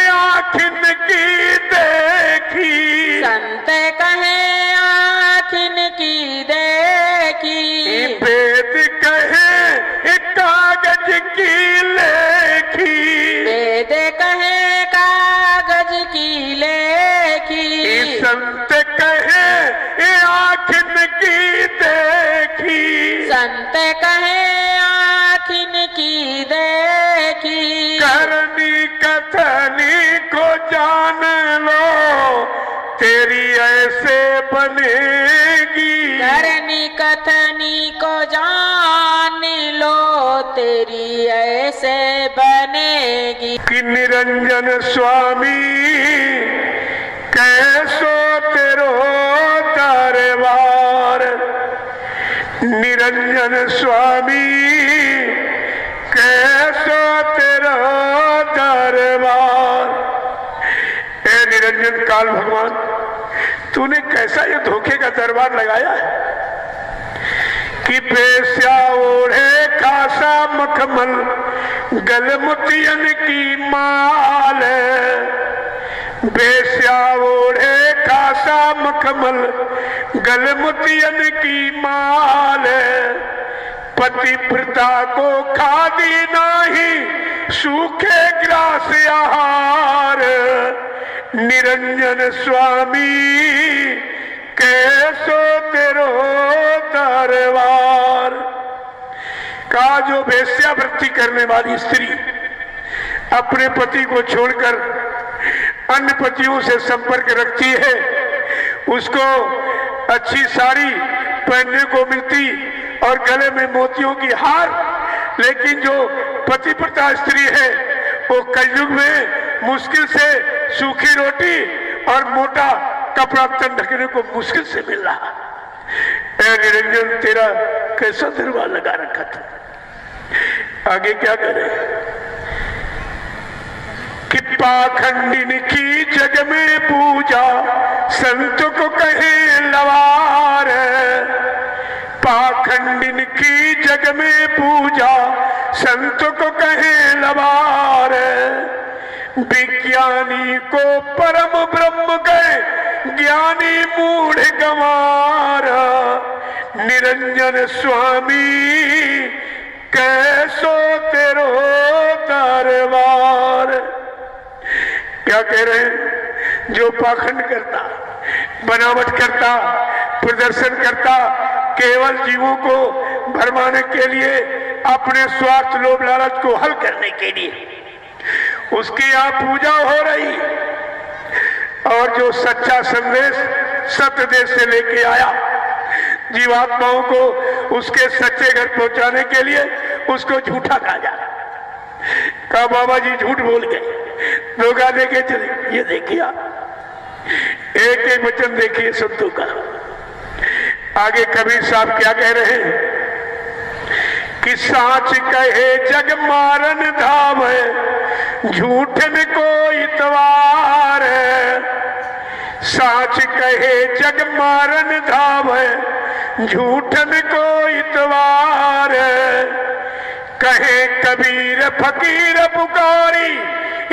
आँखिन की देखी। संत कहे आँखिन की देखी। वेद कहे कागज की लेखी। वेद कहे कागज की लेखी। संत कहे आँखिन की देखी। संत कहे आँखिन की देखी। करनी कथनी को जान लो तेरी ऐसे बनेगी। करनी कथनी को जान लो तेरी ऐसे बनेगी। कि निरंजन स्वामी कैसो तेरो तारे निरंजन स्वामी कैसो तेरा दरबार। ए निरंजन काल भगवान, तूने कैसा ये धोखे का दरबार लगाया है कि बेस्या ओढ़े खासा मखमल गलमुतियन की माल। बेस्या ओढ़े खासा मखमल गलमुतियन की माल। पतिव्रता को खादी नाही सूखे ग्रास आहार। निरंजन स्वामी कैसो तेरो दरबार। का जो वेश्यावृत्ति करने वाली स्त्री अपने पति को छोड़कर अन्य पतियों से संपर्क रखती है, उसको अच्छी साड़ी पहनने को मिलती और गले में मोतियों की हार, लेकिन जो पतिव्रता स्त्री है वो कलयुग में मुश्किल से सूखी रोटी और मोटा कपड़ा तन ढकने को मुश्किल से मिल रहा। ए निरंजन, तेरा कैसा दरबार लगा रखा था। आगे क्या करे कि पाखंडिन की जग में पूजा संत को कहे लवार। पाखंडिन की जग में पूजा संत को कहे लवार। विज्ञानी को परम ब्रह्म कहे ज्ञानी मूढ़ गंवार। निरंजन स्वामी कैसो तेरो दरबार। क्या कह रहे हैं? जो पाखंड करता, बनावट करता, प्रदर्शन करता, केवल जीवों को भरमाने के लिए, अपने स्वार्थ लोभ लालच को हल करने के लिए उसकी यहाँ पूजा हो रही। और जो सच्चा संदेश सत्य देश से लेके आया, जीवात्माओं को उसके सच्चे घर पहुंचाने के लिए उसको झूठा कहा जा रहा। कहा बाबा जी झूठ बोल गए, धोखा देके चले। ये देखिए आप एक एक वचन देखिए संतों का। आगे कबीर साहब क्या कह रहे हैं कि साच कहे जग मारन धाम है, झूठन को इतवार है। साच कहे जग मारन धाम है, झूठन को इतवार है। कहे कबीर फकीर पुकारी,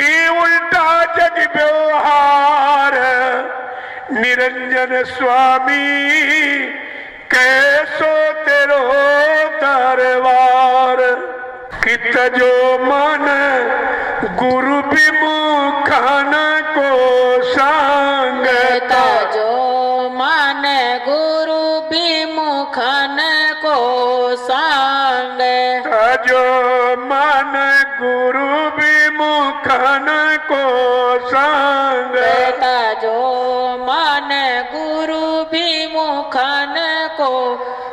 ये उल्टा जग व्यवहार। निरंजन स्वामी कैसो तेरो दरबार। कि तजो मन गुरु विमुखन को संग। तजो मन गुरु विमुखन को संग। तजो मन गुरु विमुखन को संग। तजो मन गुरु विमुखन को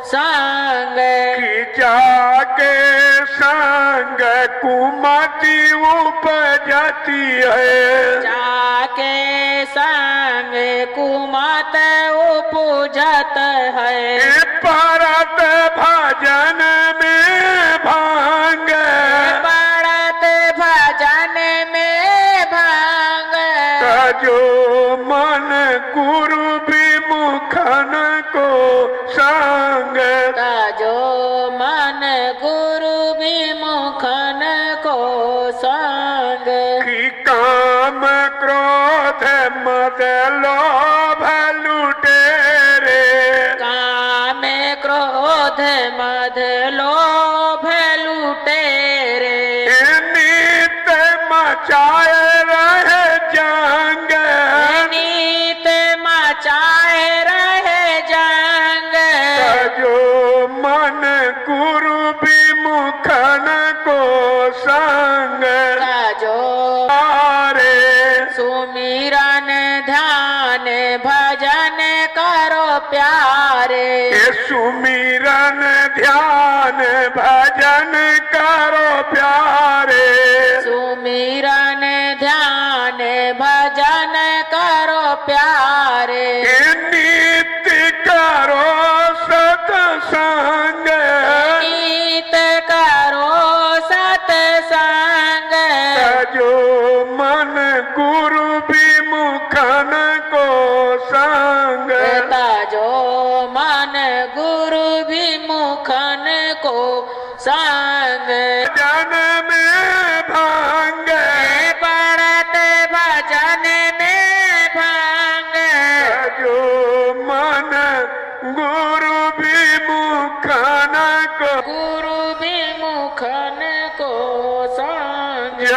संग। कि जाके संग कुमति उपजती है। जाके संग कुमत उपजत है। परत भजन में भांग। परत भजन में भांग। तजो मन गुरु विमुखन को संग। तजो मन गुरु विमुखन को संग। कि काम क्रोध मद लोभ लुटेरे। काम क्रोध मद लोभ लुटेरे। नित मचाए रहे जंग। नीत मचाए रहे जंग। तजो मन गुरु विमुखन को संग। तजो आरे सुमिरन ध्यान भजन करो प्यारे। ये सुमिरन ध्यान भजन करो प्यारे। सुमिरन ध्यान भजन करो प्यारे। नित्य करो गुरु विमुखन को संग। ताजो मन गुरु विमुखन को संग। भजन में भांग पढ़त भजन में भांग। जो मन गुरु विमुखन को गुरु विमुखन को संग। जय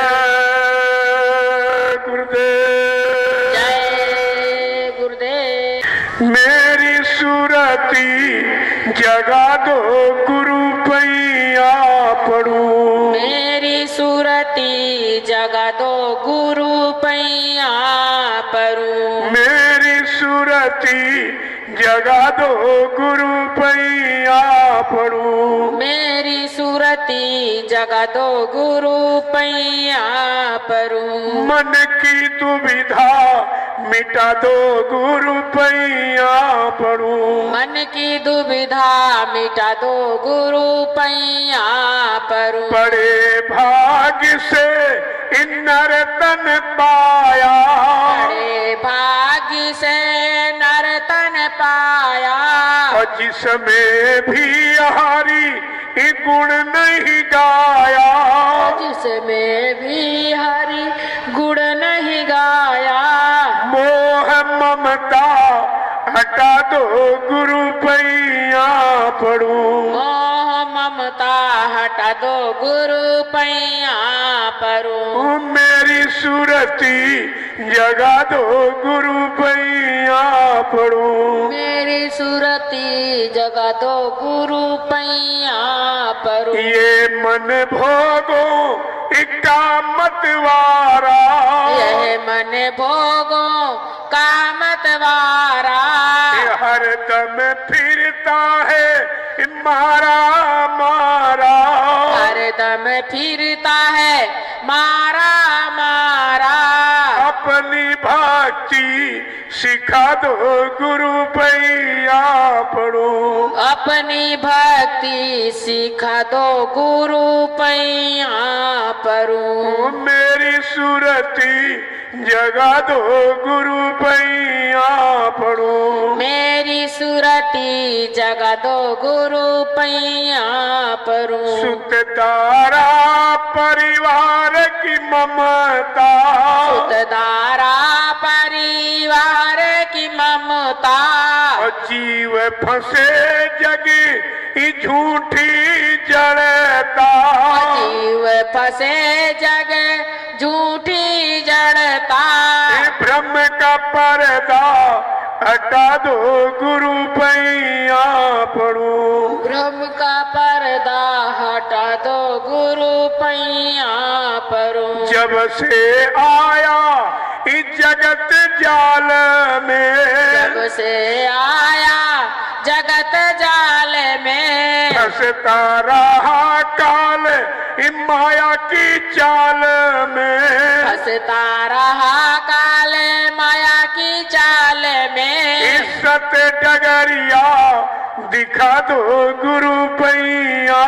गुरुदेव। जय गुरुदेव। मेरी सुरती जगा दो गुरु पैया पढ़ू। मेरी सुरती जगा दो गुरु पैया परू। मेरी सुरती जगा दो गुरु पैया पढ़ू। मेरी सुरती जगा दो गुरु पैया परू। मन की दुविधा मिटा दो गुरु पैया पढ़ू। मन की दुविधा मिटा दो गुरु पैया परू। बड़े भाग्य से इन्नर तन पाया। बड़े भाग्य से नर तन पाया। और जिसमें भी हरि गुण नहीं गाया। जिसमें भी हरि गुण नहीं गाया। मोह ममता हटा दो गुरु पैया पढ़ू। मोह ममता हटा दो गुरु पैया परू। मेरी सुरती जगा दो गुरु पैया पढ़ू। मेरी सुरती जगा दो गुरु पैया परू। ये मन भोगो इक्का मतवारा। यह मन भोगो कामतवारा। हर दम फिरता है मारा मारा। हर दम फिरता है मारा मारा। अपनी भक्ति सिखा दो गुरु पैया पढ़ो। अपनी भक्ति सिखा दो गुरु पैया परू। मेरी सुरती जगा दो गुरु पैया पढ़ो। मेरी सुरती जगा दो गुरु पैया परू। सुतदारा परिवार की ममता। सुतदारा परिवार की ममता। जीव फंसे जगी झूठी जड़ता। जीव फंसे जग झूठी जड़ता। ब्रह्म का पर्दा हटा दो गुरु पैया पढ़ो। ब्रह्म का पर्दा हटा दो गुरु पैया परू। जब से आया इस जगत जाल में। जब से आया जगत जाल में। फंसता रहा काल माया की चाल में। फंसता रहा काल माया की चाल में। इज्जत डगरिया दिखा दो गुरु पैया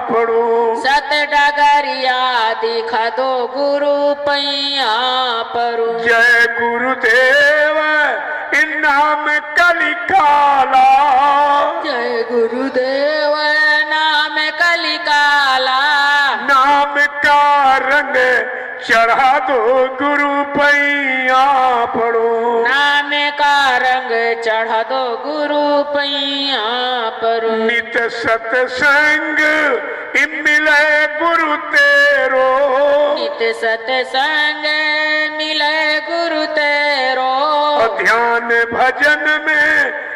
पढ़ो। सत डगरिया दिखा दो गुरु पैया परू। जय गुरुदेव इनाम कलिकाला। जय गुरुदेव नाम कलिकाला। नाम का रंग चढ़ा दो गुरु पैया पढ़ो। नाम का रंग चढ़ा दो गुरु पैया परू। नित सत्संग मिले गुरु तेरो। नित सत्संग मिले गुरु तेरो। ध्यान भजन में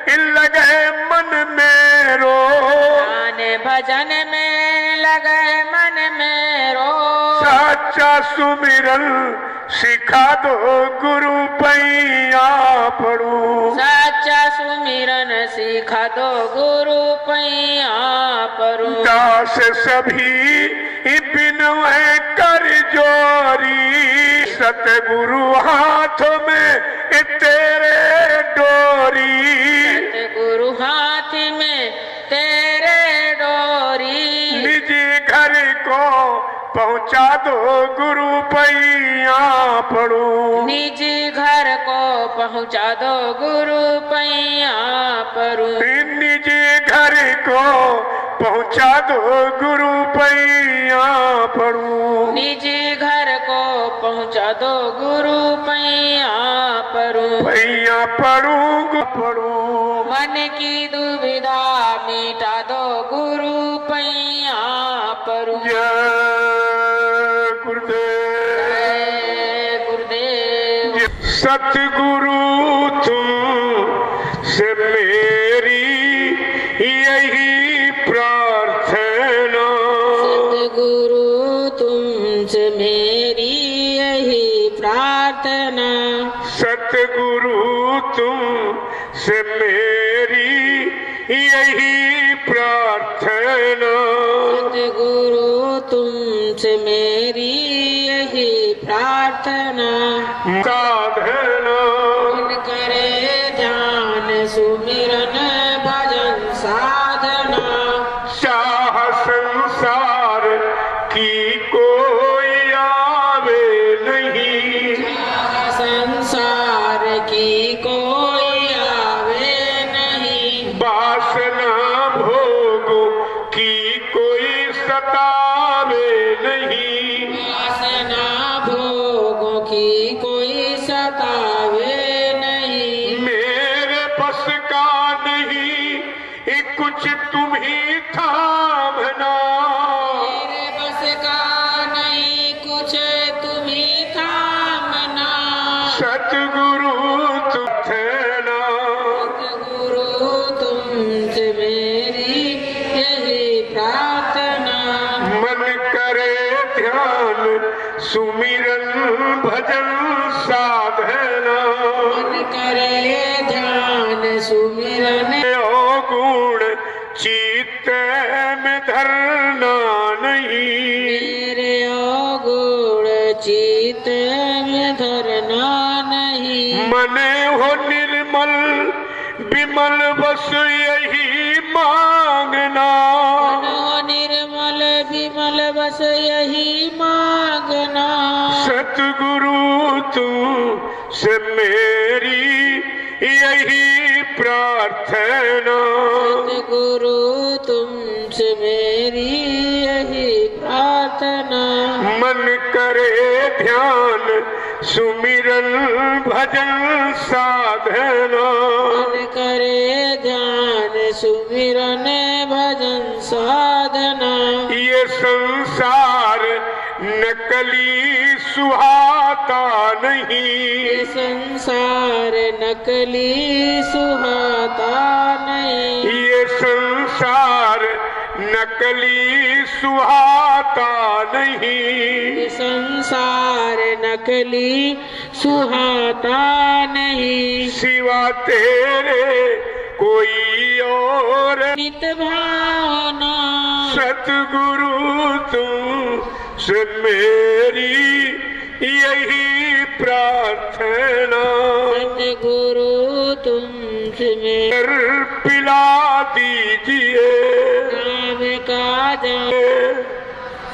लगे मन मेरो। ध्यान भजन में लगे मन मेरो। सच्चा सुमिरन सिखा दो गुरु पैया पढ़ो। सच्चा सुमिरन सिखा दो गुरु पैया परू। दास सभी बिनवे कर जोरी। सतगुरु हाथों में तेरे डोरी। गुरु हाथ में तेरे डोरी। निजी घर को पहुँच पहुंचा दो गुरु पैया पड़ू। निज घर को पहुंचा दो गुरु पैया परू। निज घर को पहुंचा दो गुरु पैया पड़ू। निज घर को पहुंचा दो गुरु पैया परू। पैया पड़ू पड़ू। मन की दुविधा मिटा दो गुरु पैया परू। जय गुरुदेव। जय गुरुदेव। सतगुरु तुम से मेरी यही प्रार्थना। सतगुरु तुमसे मेरी यही प्रार्थना। सतगुरु तुम से मेरी यही प्रार्थना। सतगुरु तुमसे मेरी यही प्रार्थना। साधना मन करे ध्यान सुमिरन भजन साधना। चाह संसार की कोई आवे नहीं। संसार की कोई आवे नहीं। वासना भोगों की कोई सतावे नहीं। वासना भोगों की कोई सतावे नहीं। मेरे बस का नहीं कुछ तुम ही थामना। मेरे बस का नहीं कुछ तुम ही थामना। सतगुरु तुम थे ना। सतगुरु तुमसे मेरी यही प्रार्थना। मन करे ध्यान सुमिरन भजन साधना। मन करे ध्यान सुमिरन। गुण चित्त में धरना नहीं। मेरे अवगुण चित्त में धरना नहीं। मन हो निर्मल विमल बस यही मांगना। मन हो निर्मल विमल बस यही मांगना। सतगुरु तुम से मेरी यही प्रार्थना। सतगुरु तुमसे मेरी यही प्रार्थना। मन करे ध्यान सुमिरन भजन साधना। मन करे ध्यान सुमिरन भजन साधना। ये संसार नकली सुहाता नहीं। संसार नकली सुहाता नहीं। ये संसार नकली सुहाता नहीं। संसार नकली सुहाता नहीं। सिवा तेरे कोई और नित भावना। सतगुरु तुम से मेरी यही प्रार्थना। सतगुरु तुमसे मेरे पिला दीजिए नाम का जाम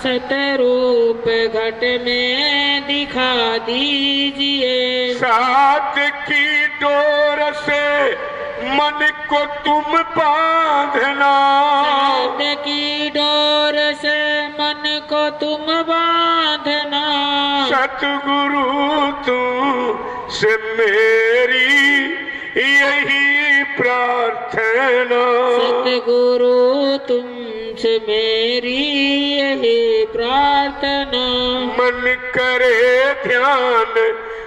सतरूप घट में दिखा दीजिए। साथ की डोर से मन को तुम बांधना। साथ की डोर से मन को तुम बांधना। सतगुरु तुम से मेरी यही प्रार्थना। सतगुरु तुमसे मेरी यही प्रार्थना। मन करे ध्यान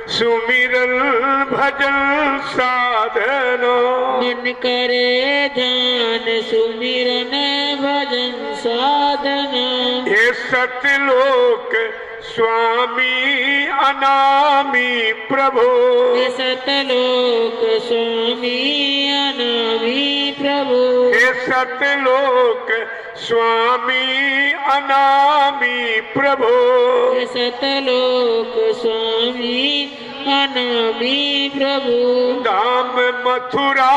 सुमिरन भजन साधना। मन करे ध्यान सुमिरन भजन साधना। ये सतलोक स्वामी अनामी प्रभु। हे सतलोक स्वामी अनामी प्रभु। हे सतलोक स्वामी अनामी प्रभु। हे सतलोक स्वामी अनामी प्रभु। धाम मथुरा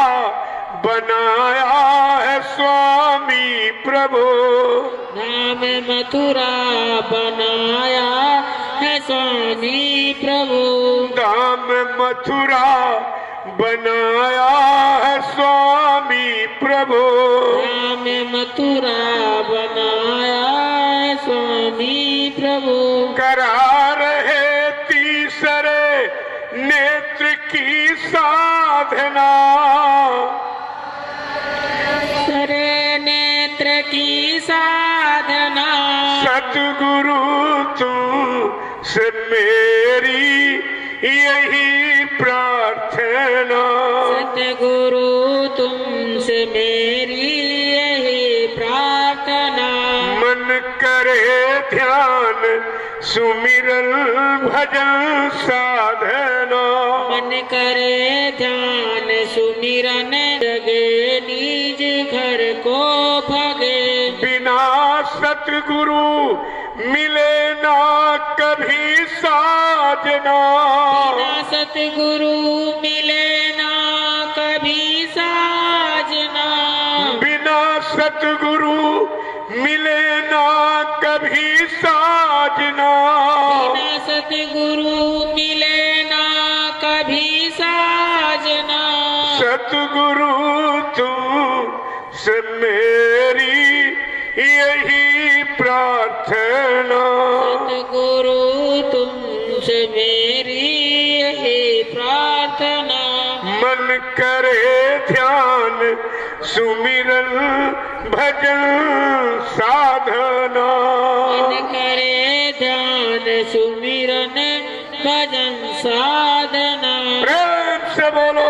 बनाया है स्वामी प्रभु। धाम मथुरा बनाया है स्वामी प्रभु। धाम मथुरा बनाया है स्वामी प्रभु। धाम मथुरा बनाया है स्वामी प्रभु। करा रहे तीसरे नेत्र की साधना। सरे नेत्र की साधना। सतगुरु तुमसे मेरी यही प्रार्थना। सतगुरु तुमसे मेरी यही प्रार्थना। मन करे ध्यान सुमिरन भजन साधना। मन करे ध्यान सुमिरन जगे निज घर को भगे। बिना सतगुरु मिले ना कभी साजना। बिना सतगुरु मिले ना कभी साजना। बिना सतगुरु मिले ना कभी साजना। बिना सतगुरु मिले ना कभी साजना। सतगुरु तुमसे मेरी यही प्रार्थना। सतगुरु तुमसे मेरी यही प्रार्थना। मन करे ध्यान सुमिरन भजन साधना। मन करे ध्यान सुमिरन भजन साधना। प्रेम से बोलो